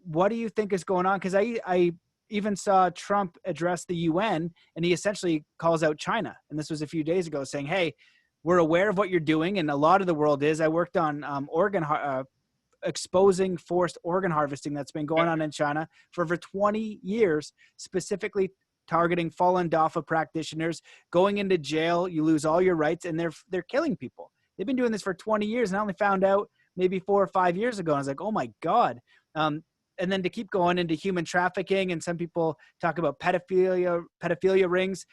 what do you think is going on? Because I even saw Trump address the UN, and he essentially calls out China. And this was a few days ago, saying, hey, we're aware of what you're doing. And a lot of the world is. I worked on exposing forced organ harvesting that's been going on in China for over 20 years, specifically targeting fallen DAFA practitioners, going into jail. You lose all your rights, and they're killing people. They've been doing this for 20 years, and I only found out maybe 4 or 5 years ago. And I was like, oh my God. And then to keep going into human trafficking, and some people talk about pedophilia rings.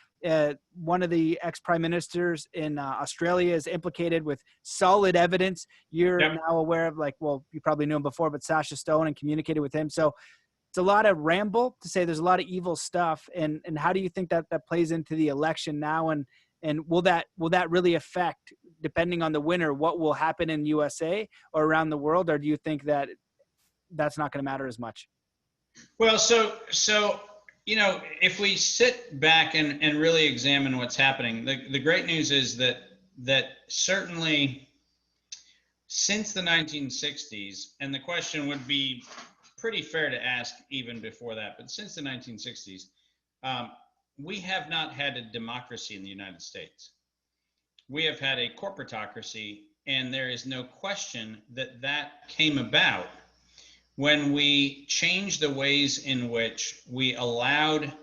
One of the ex-prime ministers in Australia is implicated with solid evidence. You're now aware of, you probably knew him before, but Sasha Stone, and communicated with him. So it's a lot of ramble to say there's a lot of evil stuff. And how do you think that plays into the election now? And will that really affect depending on the winner, what will happen in USA or around the world? Or do you think that that's not going to matter as much? Well, so if we sit back and really examine what's happening, the great news is that certainly since the 1960s, and the question would be pretty fair to ask even before that, but since the 1960s, we have not had a democracy in the United States. We have had a corporatocracy, and there is no question that came about when we changed the ways in which we allowed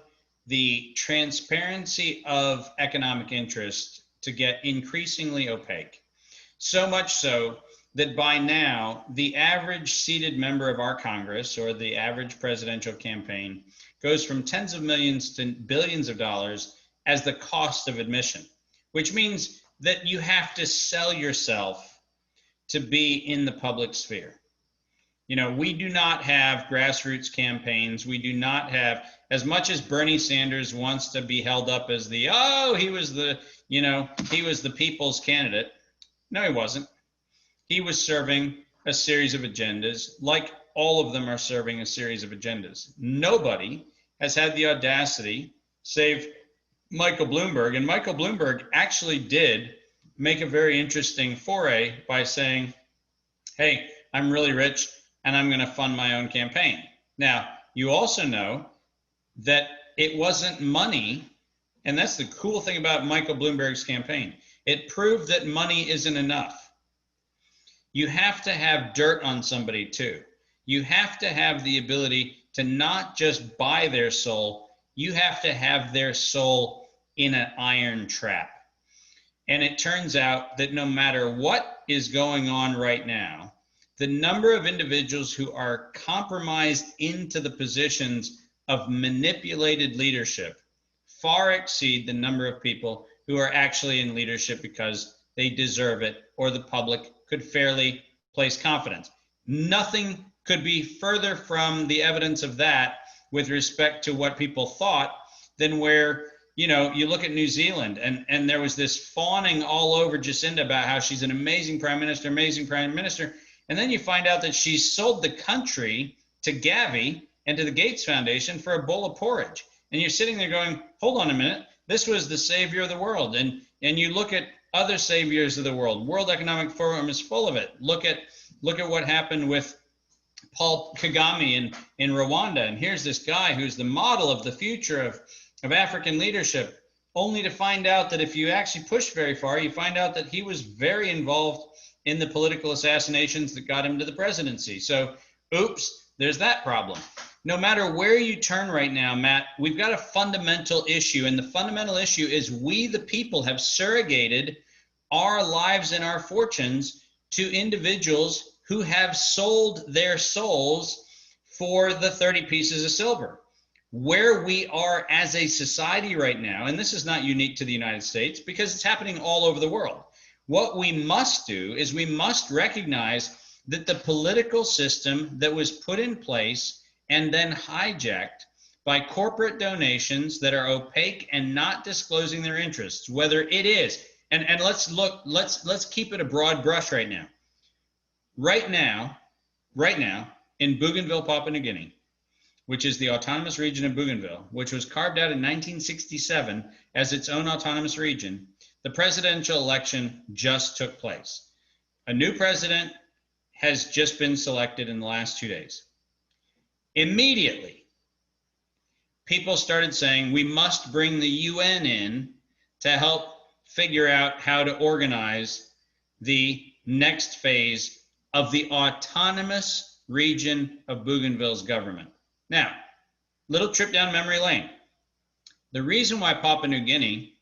the transparency of economic interest to get increasingly opaque. So much so that by now, the average seated member of our Congress or the average presidential campaign goes from tens of millions to billions of dollars as the cost of admission, which means that you have to sell yourself to be in the public sphere. We do not have grassroots campaigns. We do not have, as much as Bernie Sanders wants to be held up as he was the people's candidate. No, he wasn't. He was serving a series of agendas, like all of them are serving a series of agendas. Nobody has had the audacity, save Michael Bloomberg, and Michael Bloomberg actually did make a very interesting foray by saying, hey, I'm really rich and I'm going to fund my own campaign. Now, you also know that it wasn't money, and that's the cool thing about Michael Bloomberg's campaign. It proved that money isn't enough. You have to have dirt on somebody too. You have to have the ability to not just buy their soul, you have to have their soul in an iron trap. And it turns out that no matter what is going on right now, the number of individuals who are compromised into the positions of manipulated leadership far exceed the number of people who are actually in leadership because they deserve it or the public could fairly place confidence. Nothing could be further from the evidence of that with respect to what people thought than where, you look at New Zealand and there was this fawning all over Jacinda about how she's an amazing prime minister. And then you find out that she sold the country to Gavi and to the Gates Foundation for a bowl of porridge. And you're sitting there going, hold on a minute, this was the savior of the world. And you look at other saviors of the world. World Economic Forum is full of it. Look at what happened with Paul Kagame in Rwanda. And here's this guy who's the model of the future of African leadership, only to find out that if you actually push very far, you find out that he was very involved in the political assassinations that got him to the presidency. So, oops, there's that problem. No matter where you turn right now, Matt, we've got a fundamental issue. And the fundamental issue is we, the people, have surrogated our lives and our fortunes to individuals who have sold their souls for the 30 pieces of silver. Where we are as a society right now, and this is not unique to the United States because it's happening all over the world. What we must do is we must recognize that the political system that was put in place and then hijacked by corporate donations that are opaque and not disclosing their interests, whether it is, and let's keep it a broad brush right now. Right now, in Bougainville, Papua New Guinea, which is the autonomous region of Bougainville, which was carved out in 1967 as its own autonomous region, the presidential election just took place. A new president has just been selected in the last 2 days. Immediately, people started saying we must bring the UN in to help figure out how to organize the next phase of the autonomous region of Bougainville's government. Now, little trip down memory lane. The reason why Papua New Guinea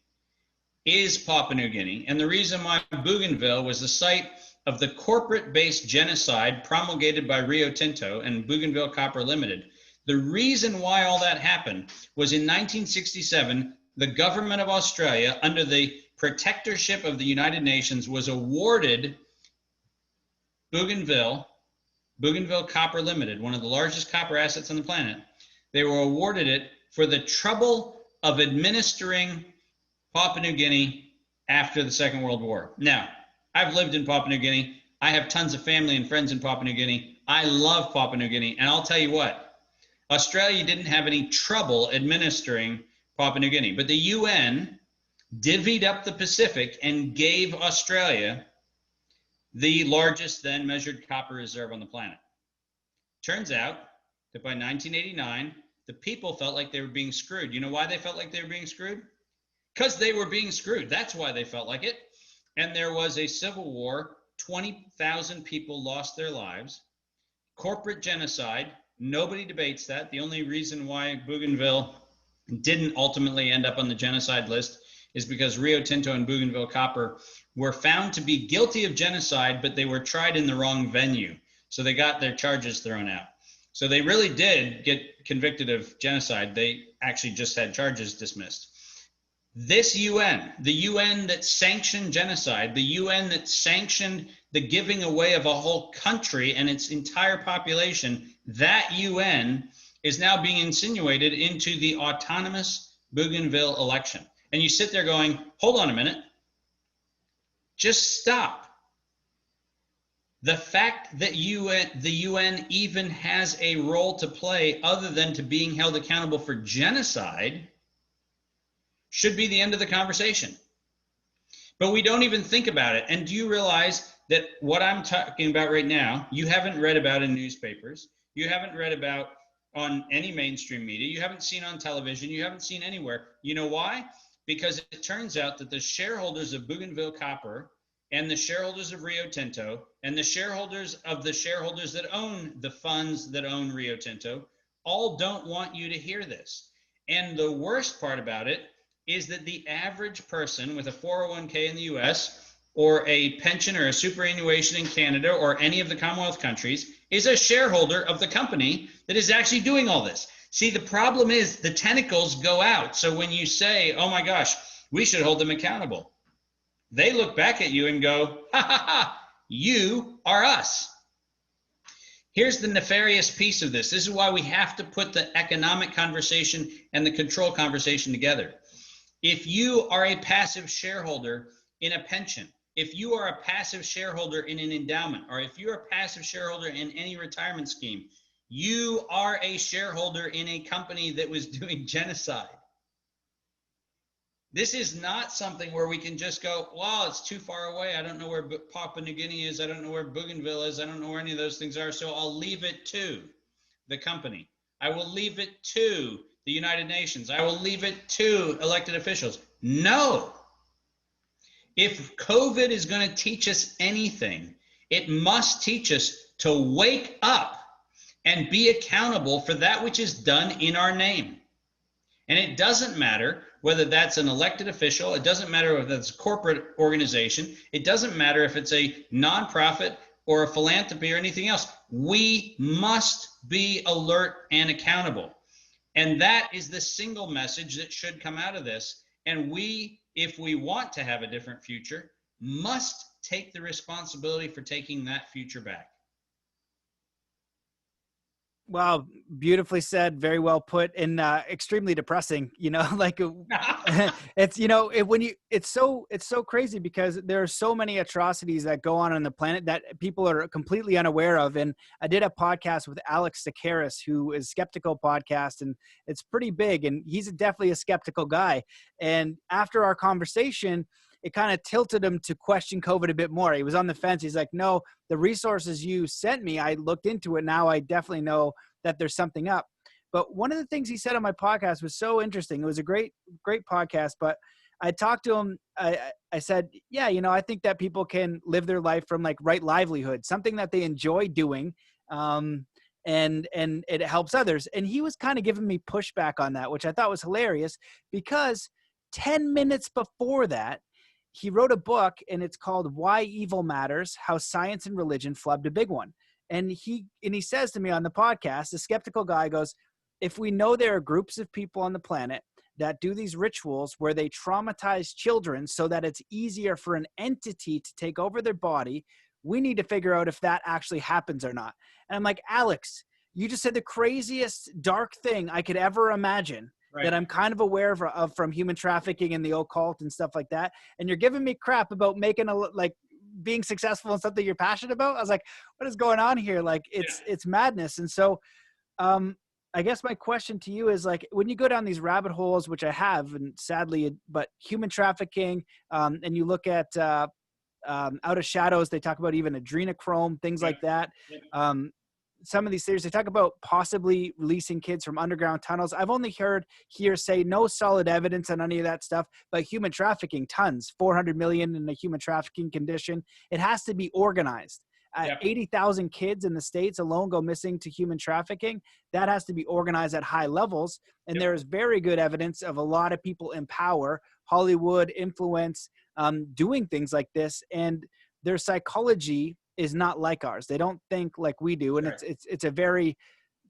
is Papua New Guinea, and the reason why Bougainville was the site of the corporate-based genocide promulgated by Rio Tinto and Bougainville Copper Limited, the reason why all that happened was in 1967, the government of Australia, under the protectorship of the United Nations, was awarded Bougainville Copper Limited, one of the largest copper assets on the planet. They were awarded it for the trouble of administering Papua New Guinea after the Second World War. Now, I've lived in Papua New Guinea. I have tons of family and friends in Papua New Guinea. I love Papua New Guinea. And I'll tell you what, Australia didn't have any trouble administering Papua New Guinea, but the UN divvied up the Pacific and gave Australia the largest then measured copper reserve on the planet. Turns out that by 1989, the people felt like they were being screwed. You know why they felt like they were being screwed? Because they were being screwed. That's why they felt like it. And there was a civil war. 20,000 people lost their lives. Corporate genocide. Nobody debates that. The only reason why Bougainville didn't ultimately end up on the genocide list is because Rio Tinto and Bougainville Copper were found to be guilty of genocide, but they were tried in the wrong venue. So they got their charges thrown out. So they really did get convicted of genocide. They actually just had charges dismissed. This UN, the UN that sanctioned genocide, the UN that sanctioned the giving away of a whole country and its entire population, that UN is now being insinuated into the autonomous Bougainville election. And you sit there going, hold on a minute, just stop. The fact that the UN even has a role to play other than to being held accountable for genocide should be the end of the conversation. But we don't even think about it. And do you realize that what I'm talking about right now, you haven't read about in newspapers, you haven't read about on any mainstream media, you haven't seen on television, you haven't seen anywhere. You know why? Because it turns out that the shareholders of Bougainville Copper and the shareholders of Rio Tinto and the shareholders that own the funds that own Rio Tinto all don't want you to hear this. And the worst part about it is that the average person with a 401k in the US or a pension or a superannuation in Canada or any of the Commonwealth countries is a shareholder of the company that is actually doing all this. See, the problem is the tentacles go out. So when you say, oh my gosh, we should hold them accountable, they look back at you and go, ha ha ha, you are us. Here's the nefarious piece of this. This is why we have to put the economic conversation and the control conversation together. If you are a passive shareholder in a pension, if you are a passive shareholder in an endowment, or if you're a passive shareholder in any retirement scheme, you are a shareholder in a company that was doing genocide. This is not something where we can just go, well, it's too far away. I don't know where Papua New Guinea is. I don't know where Bougainville is. I don't know where any of those things are. So I'll leave it to the company. I will leave it to the United Nations. I will leave it to elected officials. No. If COVID is going to teach us anything, it must teach us to wake up and be accountable for that which is done in our name. And it doesn't matter whether that's an elected official, it doesn't matter if that's a corporate organization, it doesn't matter if it's a nonprofit or a philanthropy or anything else. We must be alert and accountable. And that is the single message that should come out of this. And we, if we want to have a different future, must take the responsibility for taking that future back. Wow, beautifully said, very well put, and extremely depressing. You know, like it's, you know, it's so crazy because there are so many atrocities that go on the planet that people are completely unaware of. And I did a podcast with Alex Sakaris, who is Skeptical Podcast, and it's pretty big, and he's definitely a skeptical guy. And after our conversation, it kind of tilted him to question COVID a bit more. He was on the fence. He's like, no, the resources you sent me, I looked into it. Now I definitely know that there's something up. But one of the things he said on my podcast was so interesting. It was a great podcast, but I talked to him. I said, yeah, you know, I think that people can live their life from like right livelihood, something that they enjoy doing. And it helps others. And he was kind of giving me pushback on that, which I thought was hilarious because 10 minutes before that, he wrote a book, and it's called Why Evil Matters, How Science and Religion Flubbed a Big One. And he says to me on the podcast, the skeptical guy goes, if we know there are groups of people on the planet that do these rituals where they traumatize children so that it's easier for an entity to take over their body, we need to figure out if that actually happens or not. And I'm like, Alex, you just said the craziest dark thing I could ever imagine. Right. That I'm kind of aware of from human trafficking and the occult and stuff like that. And you're giving me crap about making being successful in something you're passionate about. I was like, what is going on here? Like it's madness. And so, I guess my question to you is, like, when you go down these rabbit holes, which I have, and sadly, but human trafficking, and you look at, Out of Shadows, they talk about even adrenochrome, things like that. Some of these theories, they talk about possibly releasing kids from underground tunnels. I've only heard hearsay, no solid evidence on any of that stuff, but human trafficking, tons, 400 million in a human trafficking condition. It has to be organized. 80,000 kids in the States alone go missing to human trafficking. That has to be organized at high levels. And there is very good evidence of a lot of people in power, Hollywood, influence, doing things like this. And their psychology is not like ours. They don't think like we do. And it's a very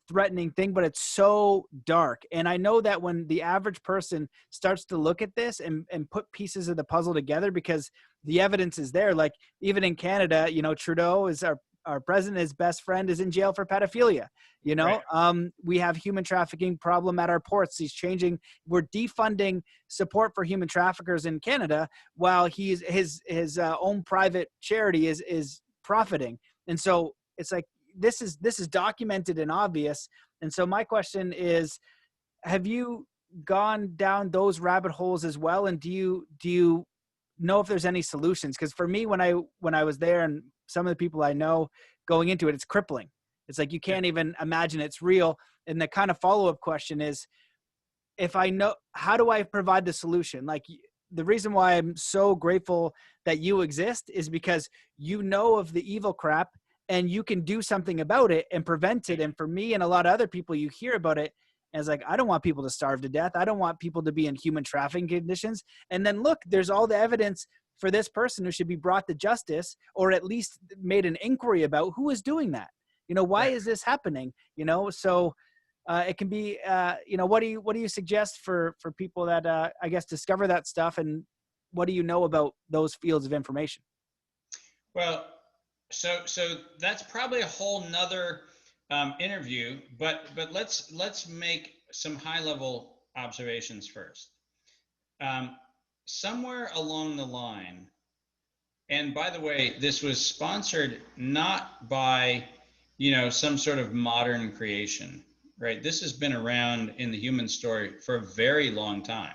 threatening thing, but it's so dark. And I know that when the average person starts to look at this and put pieces of the puzzle together, because the evidence is there, like even in Canada, you know, Trudeau is our president, his best friend is in jail for pedophilia. You know, we have human trafficking problem at our ports. He's changing. We're defunding support for human traffickers in Canada while his own private charity is profiting. And so it's like, this is documented and obvious. And so my question is, have you gone down those rabbit holes as well? And do you know if there's any solutions? Because for me, when I was there, and some of the people I know going into it, it's crippling. It's like, you can't even imagine it's real. And the kind of follow-up question is, if I know, how do I provide the solution? Like, the reason why I'm so grateful that you exist is because you know of the evil crap and you can do something about it and prevent it. And for me and a lot of other people, you hear about it, and it's like, I don't want people to starve to death. I don't want people to be in human trafficking conditions. And then look, there's all the evidence for this person who should be brought to justice, or at least made an inquiry about who is doing that. You know, why is this happening? You know, so it can be, you know, what do you suggest for people that, I guess, discover that stuff, and what do you know about those fields of information? Well, so that's probably a whole nother interview, but let's make some high level observations first. Somewhere along the line, and by the way, this was sponsored not by, you know, some sort of modern creation, right? This has been around in the human story for a very long time.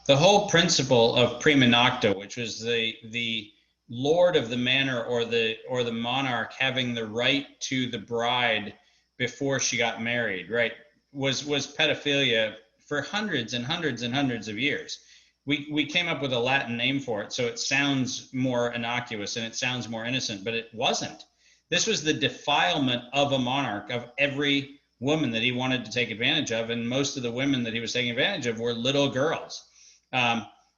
The whole principle of prima nocta, which was the lord of the manor or the monarch having the right to the bride before she got married, right, was pedophilia for hundreds and hundreds and hundreds of years. We came up with a Latin name for it, so it sounds more innocuous and it sounds more innocent, but it wasn't. This was the defilement of a monarch of every woman that he wanted to take advantage of, and most of the women that he was taking advantage of were little girls.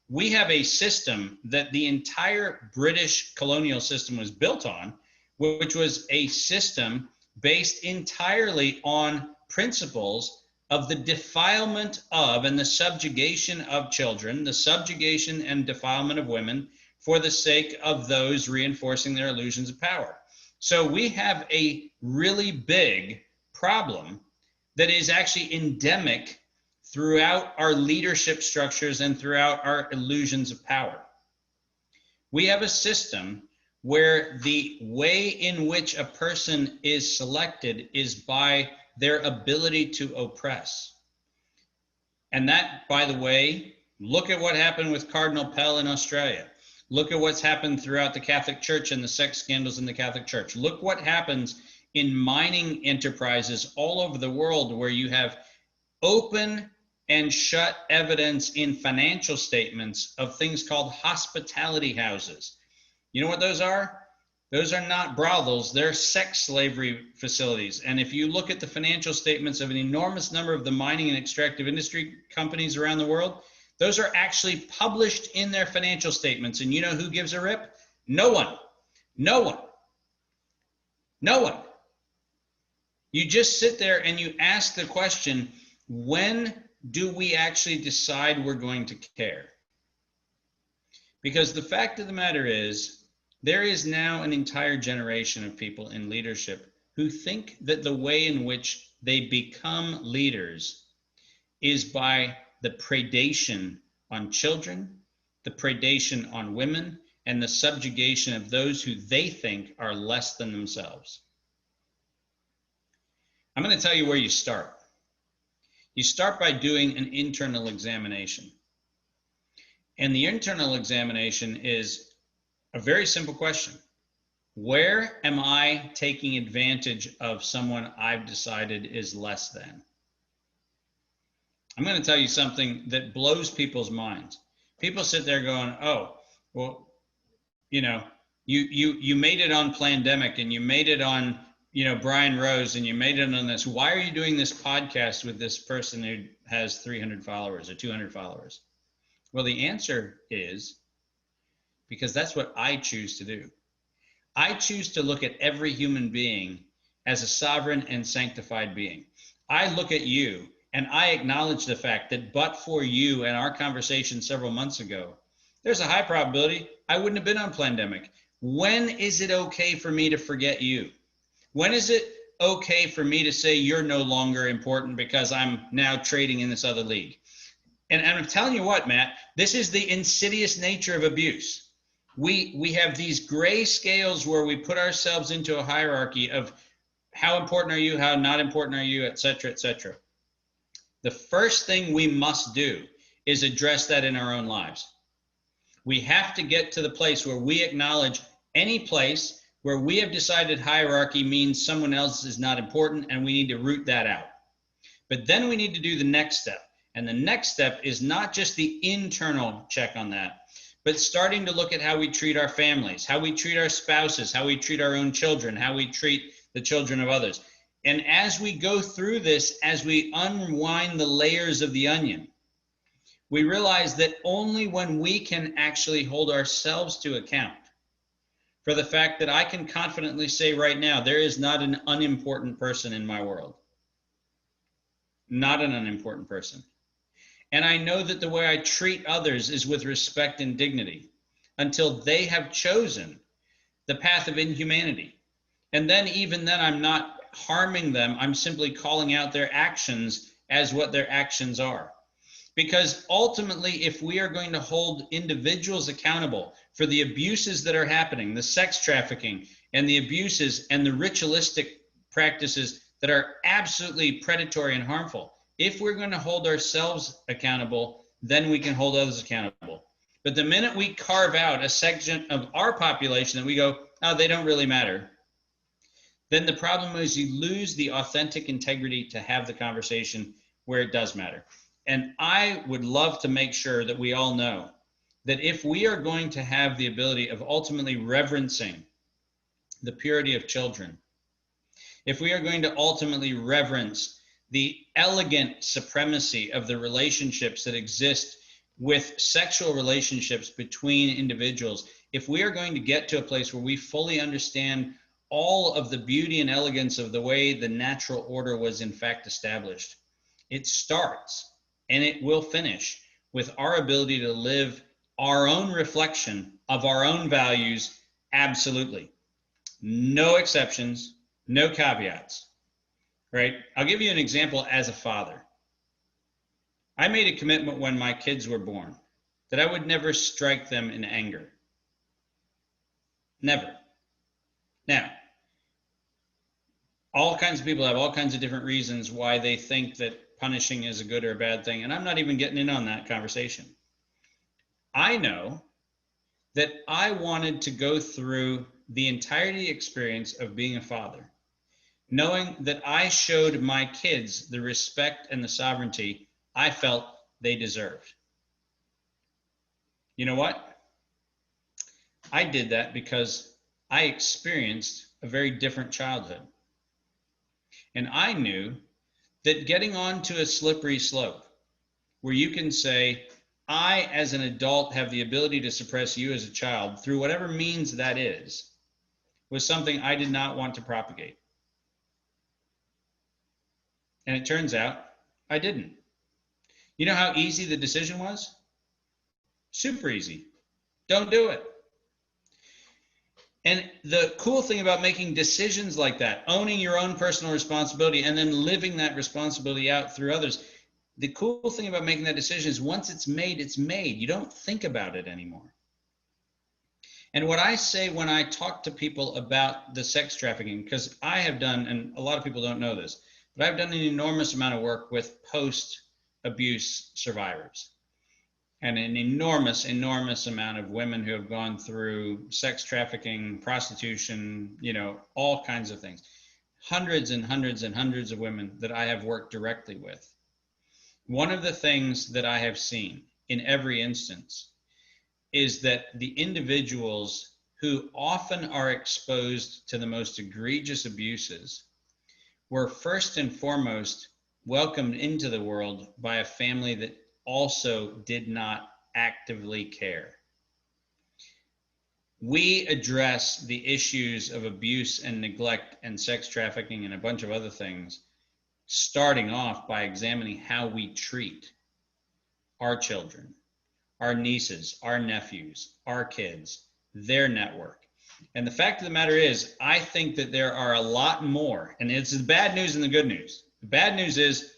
We have a system that the entire British colonial system was built on, which was a system based entirely on principles of the defilement of and the subjugation of children, the subjugation and defilement of women for the sake of those reinforcing their illusions of power. So we have a really big problem that is actually endemic throughout our leadership structures and throughout our illusions of power. We have a system where the way in which a person is selected is by their ability to oppress. And that, by the way, look at what happened with Cardinal Pell in Australia. Look at what's happened throughout the Catholic Church and the sex scandals in the Catholic Church. Look what happens in mining enterprises all over the world, where you have open and shut evidence in financial statements of things called hospitality houses. You know what those are? Those are not brothels, they're sex slavery facilities. And if you look at the financial statements of an enormous number of the mining and extractive industry companies around the world, those are actually published in their financial statements. And you know who gives a rip? No one. No one. No one. You just sit there and you ask the question, when do we actually decide we're going to care? Because the fact of the matter is, there is now an entire generation of people in leadership who think that the way in which they become leaders is by the predation on children, the predation on women, and the subjugation of those who they think are less than themselves. I'm going to tell you where you start. You start by doing an internal examination. And the internal examination is a very simple question. Where am I taking advantage of someone I've decided is less than? I'm going to tell you something that blows people's minds. People sit there going, oh, well, you know, you made it on Plandemic, and you made it on, you know, Brian Rose, and you made it on this. Why are you doing this podcast with this person who has 300 followers or 200 followers? Well, the answer is because that's what I choose to do. I choose to look at every human being as a sovereign and sanctified being. I look at you and I acknowledge the fact that but for you and our conversation several months ago, there's a high probability I wouldn't have been on Plandemic. When is it okay for me to forget you? When is it okay for me to say you're no longer important because I'm now trading in this other league? And I'm telling you what, Matt, this is the insidious nature of abuse. We have these gray scales where we put ourselves into a hierarchy of how important are you, how not important are you, et cetera, et cetera. The first thing we must do is address that in our own lives. We have to get to the place where we acknowledge any place where we have decided hierarchy means someone else is not important, and we need to root that out. But then we need to do the next step. And the next step is not just the internal check on that, but starting to look at how we treat our families, how we treat our spouses, how we treat our own children, how we treat the children of others. And as we go through this, as we unwind the layers of the onion, we realize that only when we can actually hold ourselves to account for the fact that I can confidently say right now, there is not an unimportant person in my world. Not an unimportant person. And I know that the way I treat others is with respect and dignity until they have chosen the path of inhumanity. And then even then, I'm not harming them. I'm simply calling out their actions as what their actions are. Because ultimately, if we are going to hold individuals accountable for the abuses that are happening, the sex trafficking and the abuses and the ritualistic practices that are absolutely predatory and harmful, if we're going to hold ourselves accountable, then we can hold others accountable. But the minute we carve out a section of our population and we go, oh, they don't really matter, then the problem is you lose the authentic integrity to have the conversation where it does matter. And I would love to make sure that we all know that if we are going to have the ability of ultimately reverencing the purity of children, if we are going to ultimately reverence the elegant supremacy of the relationships that exist with sexual relationships between individuals, if we are going to get to a place where we fully understand all of the beauty and elegance of the way the natural order was in fact established, it starts and it will finish with our ability to live our own reflection of our own values, absolutely. No exceptions, no caveats. Right? I'll give you an example as a father. I made a commitment when my kids were born that I would never strike them in anger. Never. Now, all kinds of people have all kinds of different reasons why they think that punishing is a good or a bad thing, and I'm not even getting in on that conversation. I know that I wanted to go through the entirety experience of being a father, knowing that I showed my kids the respect and the sovereignty I felt they deserved. You know what? I did that because I experienced a very different childhood. And I knew that getting onto a slippery slope where you can say, I, as an adult, have the ability to suppress you as a child through whatever means that is, was something I did not want to propagate. And it turns out I didn't. You know how easy the decision was? Super easy. Don't do it. And the cool thing about making decisions like that, owning your own personal responsibility and then living that responsibility out through others, the cool thing about making that decision is once it's made, it's made. You don't think about it anymore. And what I say when I talk to people about the sex trafficking, because I have done, and a lot of people don't know this, but I've done an enormous amount of work with post-abuse survivors, and an enormous, enormous amount of women who have gone through sex trafficking, prostitution, all kinds of things. Hundreds and hundreds and hundreds of women that I have worked directly with. One of the things that I have seen in every instance is that the individuals who often are exposed to the most egregious abuses were first and foremost welcomed into the world by a family that also did not actively care. We address the issues of abuse and neglect and sex trafficking and a bunch of other things, starting off by examining how we treat our children, our nieces, our nephews, our kids, their network. And the fact of the matter is, I think that there are a lot more, and it's the bad news and the good news. The bad news is,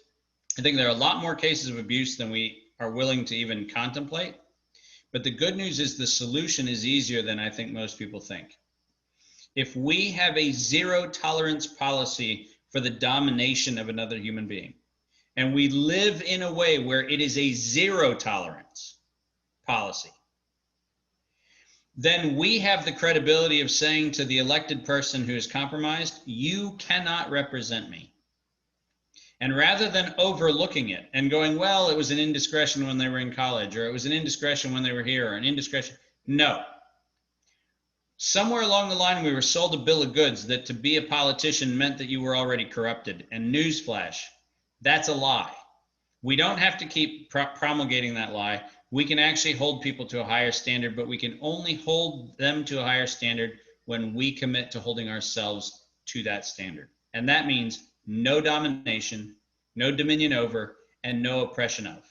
I think there are a lot more cases of abuse than we are willing to even contemplate. But the good news is the solution is easier than I think most people think. If we have a zero tolerance policy for the domination of another human being, and we live in a way where it is a zero tolerance policy, then we have the credibility of saying to the elected person who is compromised, you cannot represent me. And rather than overlooking it and going, well, it was an indiscretion when they were in college, or it was an indiscretion when they were here, or an indiscretion. No. Somewhere along the line, we were sold a bill of goods that to be a politician meant that you were already corrupted. And newsflash, that's a lie. We don't have to keep promulgating that lie. We can actually hold people to a higher standard, but we can only hold them to a higher standard when we commit to holding ourselves to that standard. And that means no domination, no dominion over, and no oppression of.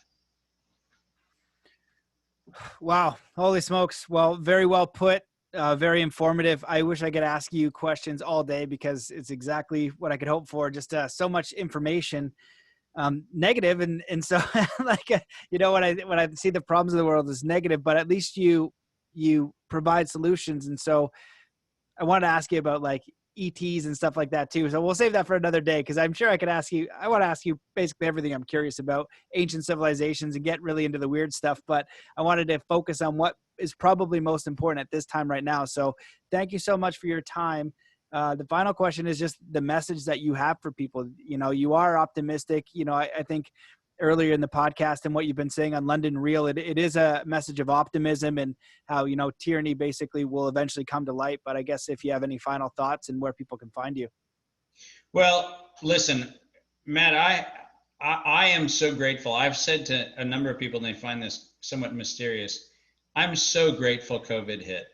Wow. Holy smokes. Well, very well put. Very informative. I wish I could ask you questions all day because it's exactly what I could hope for. Just so much information, negative. And so like, when I see the problems of the world is negative, but at least you provide solutions. And so I wanted to ask you about like ETs and stuff like that too. So we'll save that for another day, because I'm sure I want to ask you basically everything I'm curious about, ancient civilizations, and get really into the weird stuff. But I wanted to focus on what is probably most important at this time right now. So thank you so much for your time. The final question is just the message that you have for people. You are optimistic. I think earlier in the podcast and what you've been saying on London Real, it is a message of optimism and how, tyranny basically will eventually come to light. But I guess if you have any final thoughts and where people can find you. Well, listen, Matt, I am so grateful. I've said to a number of people, and they find this somewhat mysterious, I'm so grateful COVID hit.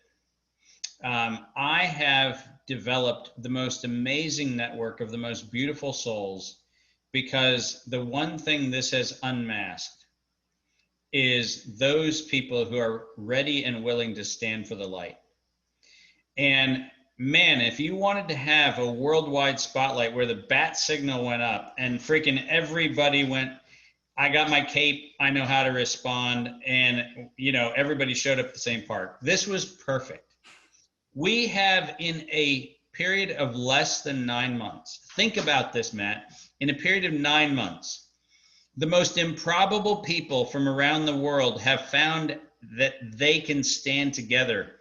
I have developed the most amazing network of the most beautiful souls, because the one thing this has unmasked is those people who are ready and willing to stand for the light. And man, if you wanted to have a worldwide spotlight where the bat signal went up and freaking everybody went, I got my cape, I know how to respond, and everybody showed up at the same park. This was perfect. We have, in a period of less than 9 months, think about this, Matt, in a period of 9 months, the most improbable people from around the world have found that they can stand together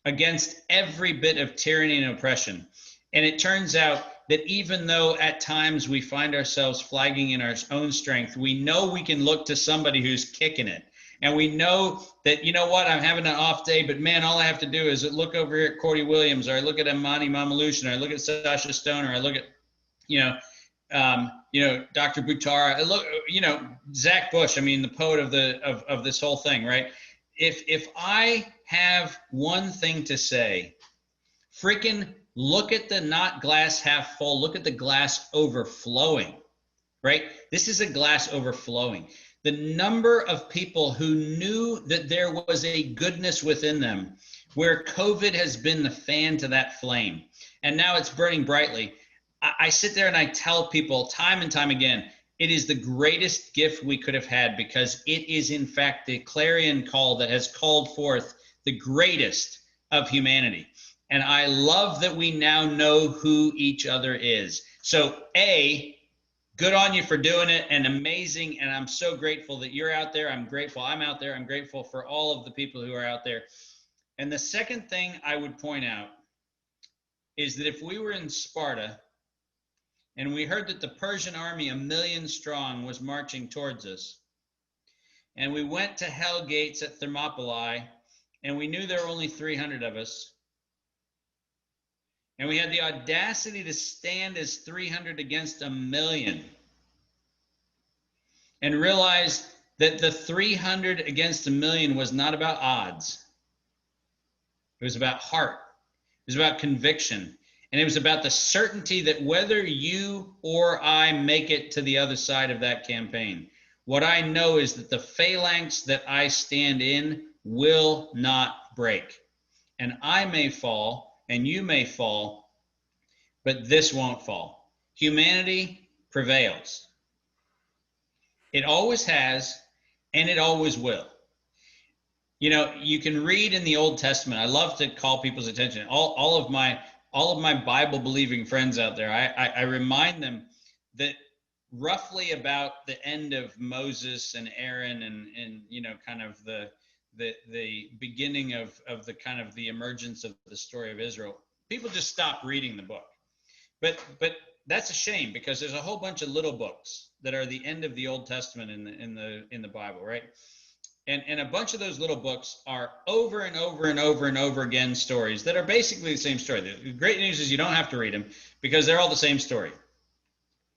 against every bit of tyranny and oppression. And it turns out that even though at times we find ourselves flagging in our own strength, we know we can look to somebody who's kicking it. And we know that, I'm having an off day, but man, all I have to do is look over here at Cordy Williams, or I look at Amani Mamalushan, or I look at Sasha Stone, or I look at, Dr. Butara, I look, Zach Bush, the poet of this whole thing, right? If I have one thing to say, freaking look at the not glass half full, look at the glass overflowing, right? This is a glass overflowing. The number of people who knew that there was a goodness within them, where COVID has been the fan to that flame, and now it's burning brightly. I sit there and I tell people time and time again, it is the greatest gift we could have had, because it is in fact the clarion call that has called forth the greatest of humanity. And I love that we now know who each other is. So A, good on you for doing it, and amazing. And I'm so grateful that you're out there. I'm grateful I'm out there. I'm grateful for all of the people who are out there. And the second thing I would point out is that if we were in Sparta and we heard that the Persian army, 1 million strong, was marching towards us, and we went to Hell Gates at Thermopylae, and we knew there were only 300 of us, and we had the audacity to stand as 300 against 1 million, and realized that the 300 against 1 million was not about odds. It was about heart. It was about conviction. And it was about the certainty that whether you or I make it to the other side of that campaign, what I know is that the phalanx that I stand in will not break. And I may fall, and you may fall, but this won't fall. Humanity prevails. It always has, and it always will. You know, you can read in the Old Testament. I love to call people's attention. All of my Bible believing friends out there, I remind them that roughly about the end of Moses and Aaron and you know, kind of the beginning of the kind of the emergence of the story of Israel, people just stop reading the book. But that's a shame, because there's a whole bunch of little books that are the end of the Old Testament in the Bible, right? And a bunch of those little books are over and over and over and over again stories that are basically the same story. The great news is you don't have to read them, because they're all the same story.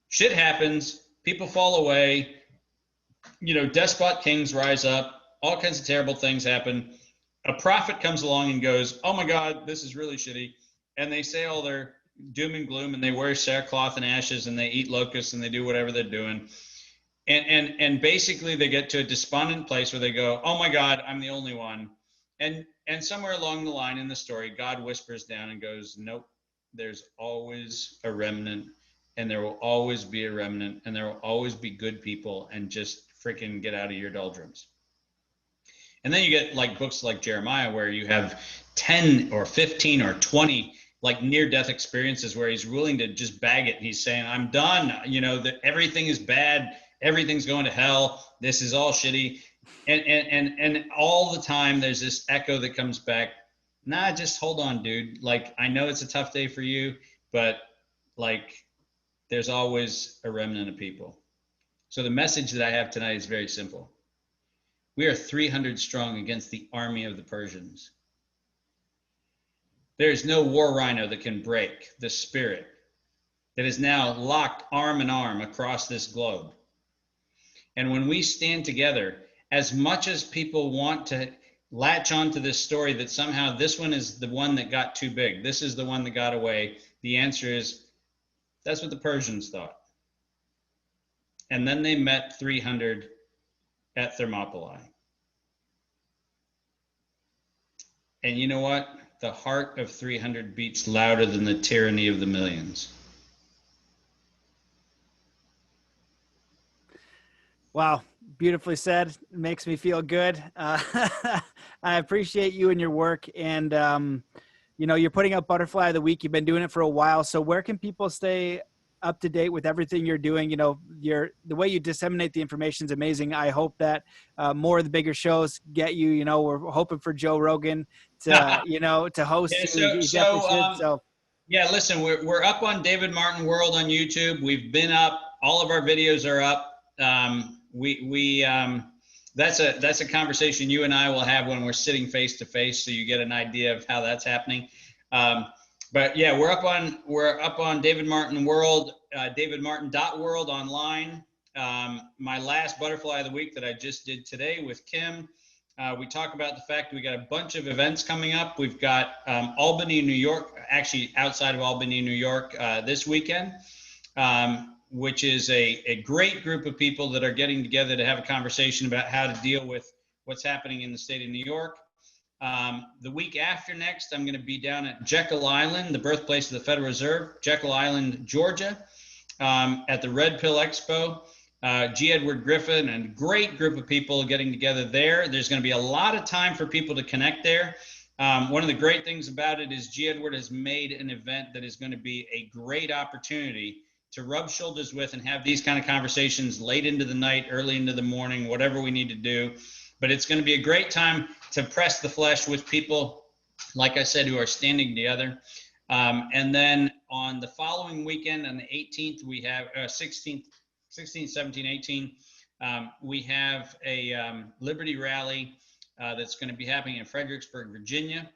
Shit happens, people fall away, you know, despot kings rise up, all kinds of terrible things happen. A prophet comes along and goes, oh my God, this is really shitty. And they say all their doom and gloom, and they wear sackcloth and ashes, and they eat locusts, and they do whatever they're doing. And basically they get to a despondent place where they go, oh my God, I'm the only one. And somewhere along the line in the story, God whispers down and goes, nope, there's always a remnant, and there will always be a remnant, and there will always be good people, and just freaking get out of your doldrums. And then you get like books like Jeremiah, where you have 10 or 15 or 20 like near-death experiences where he's willing to just bag it. He's saying, I'm done. You know, that everything is bad. Everything's going to hell. This is all shitty. And all the time there's this echo that comes back. Nah, just hold on, dude. Like, I know it's a tough day for you, but like, there's always a remnant of people. So the message that I have tonight is very simple. We are 300 strong against the army of the Persians. There is no war rhino that can break the spirit that is now locked arm in arm across this globe. And when we stand together, as much as people want to latch onto this story that somehow this one is the one that got too big, this is the one that got away, the answer is that's what the Persians thought. And then they met 300 at Thermopylae. And you know what? The heart of 300 beats louder than the tyranny of the millions. Wow, beautifully said. It makes me feel good. I appreciate you and your work. And, you know, you're putting out Butterfly of the Week. You've been doing it for a while. So where can people stay up to date with everything you're doing? You know, the way you disseminate the information is amazing. I hope that more of the bigger shows get you. You know, we're hoping for Joe Rogan to, you know, to host. Yeah, yeah, listen, we're up on David Martin World on YouTube. We've been up. All of our videos are up. That's a conversation you and I will have when we're sitting face to face, so you get an idea of how that's happening. But yeah, we're up on David Martin World, davidmartin.world online. My last Butterfly of the Week that I just did today with Kim, we talk about the fact we got a bunch of events coming up. We've got Albany, New York, actually outside of Albany, New York, this weekend, which is a great group of people that are getting together to have a conversation about how to deal with what's happening in the state of New York. The week after next, I'm going to be down at Jekyll Island, the birthplace of the Federal Reserve, Jekyll Island, Georgia, at the Red Pill Expo. G. Edward Griffin and a great group of people getting together there. There's going to be a lot of time for people to connect there. One of the great things about it is G. Edward has made an event that is going to be a great opportunity to rub shoulders with and have these kind of conversations late into the night, early into the morning, whatever we need to do. But it's going to be a great time to press the flesh with people, like I said, who are standing together. And then on the following weekend, on the 18th, we have 16th, 17, 18, we have a Liberty Rally that's going to be happening in Fredericksburg, Virginia.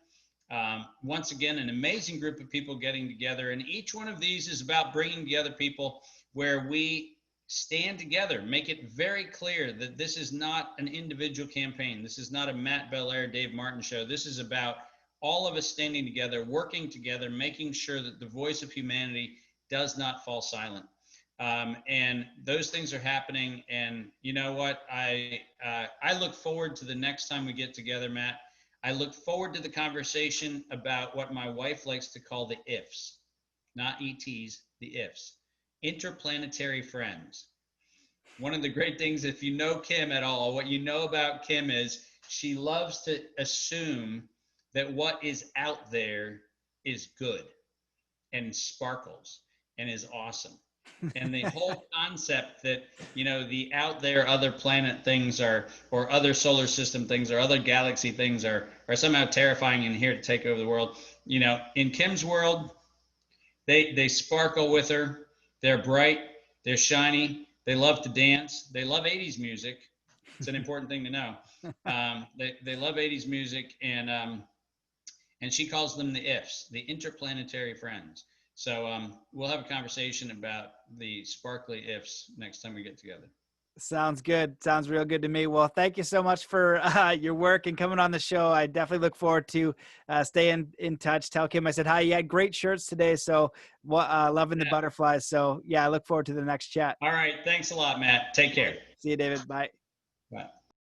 Once again, an amazing group of people getting together. And each one of these is about bringing together people where we stand together, make it very clear that this is not an individual campaign. This is not a Matt Belair, Dave Martin show. This is about all of us standing together, working together, making sure that the voice of humanity does not fall silent. And those things are happening. And you know what? I look forward to the next time we get together, Matt. I look forward to the conversation about what my wife likes to call the ifs, not ETs, the ifs. Interplanetary friends. One of the great things, if you know Kim at all, what you know about Kim is she loves to assume that what is out there is good and sparkles and is awesome. And the whole concept that, you know, the out there other planet things are, or other solar system things or other galaxy things are somehow terrifying and here to take over the world. You know, in Kim's world, they sparkle with her. They're bright. They're shiny. They love to dance. They love 80s music. It's an important thing to know. They love 80s music, and she calls them the ifs, the interplanetary friends. So we'll have a conversation about the sparkly ifs next time we get together. Sounds good. Sounds real good to me. Well, thank you so much for your work and coming on the show. I definitely look forward to staying in touch. Tell Kim I said hi. You had great shirts today, so loving the butterflies. So yeah, I look forward to the next chat. All right. Thanks a lot, Matt. Take care. See you, David. Bye. Bye.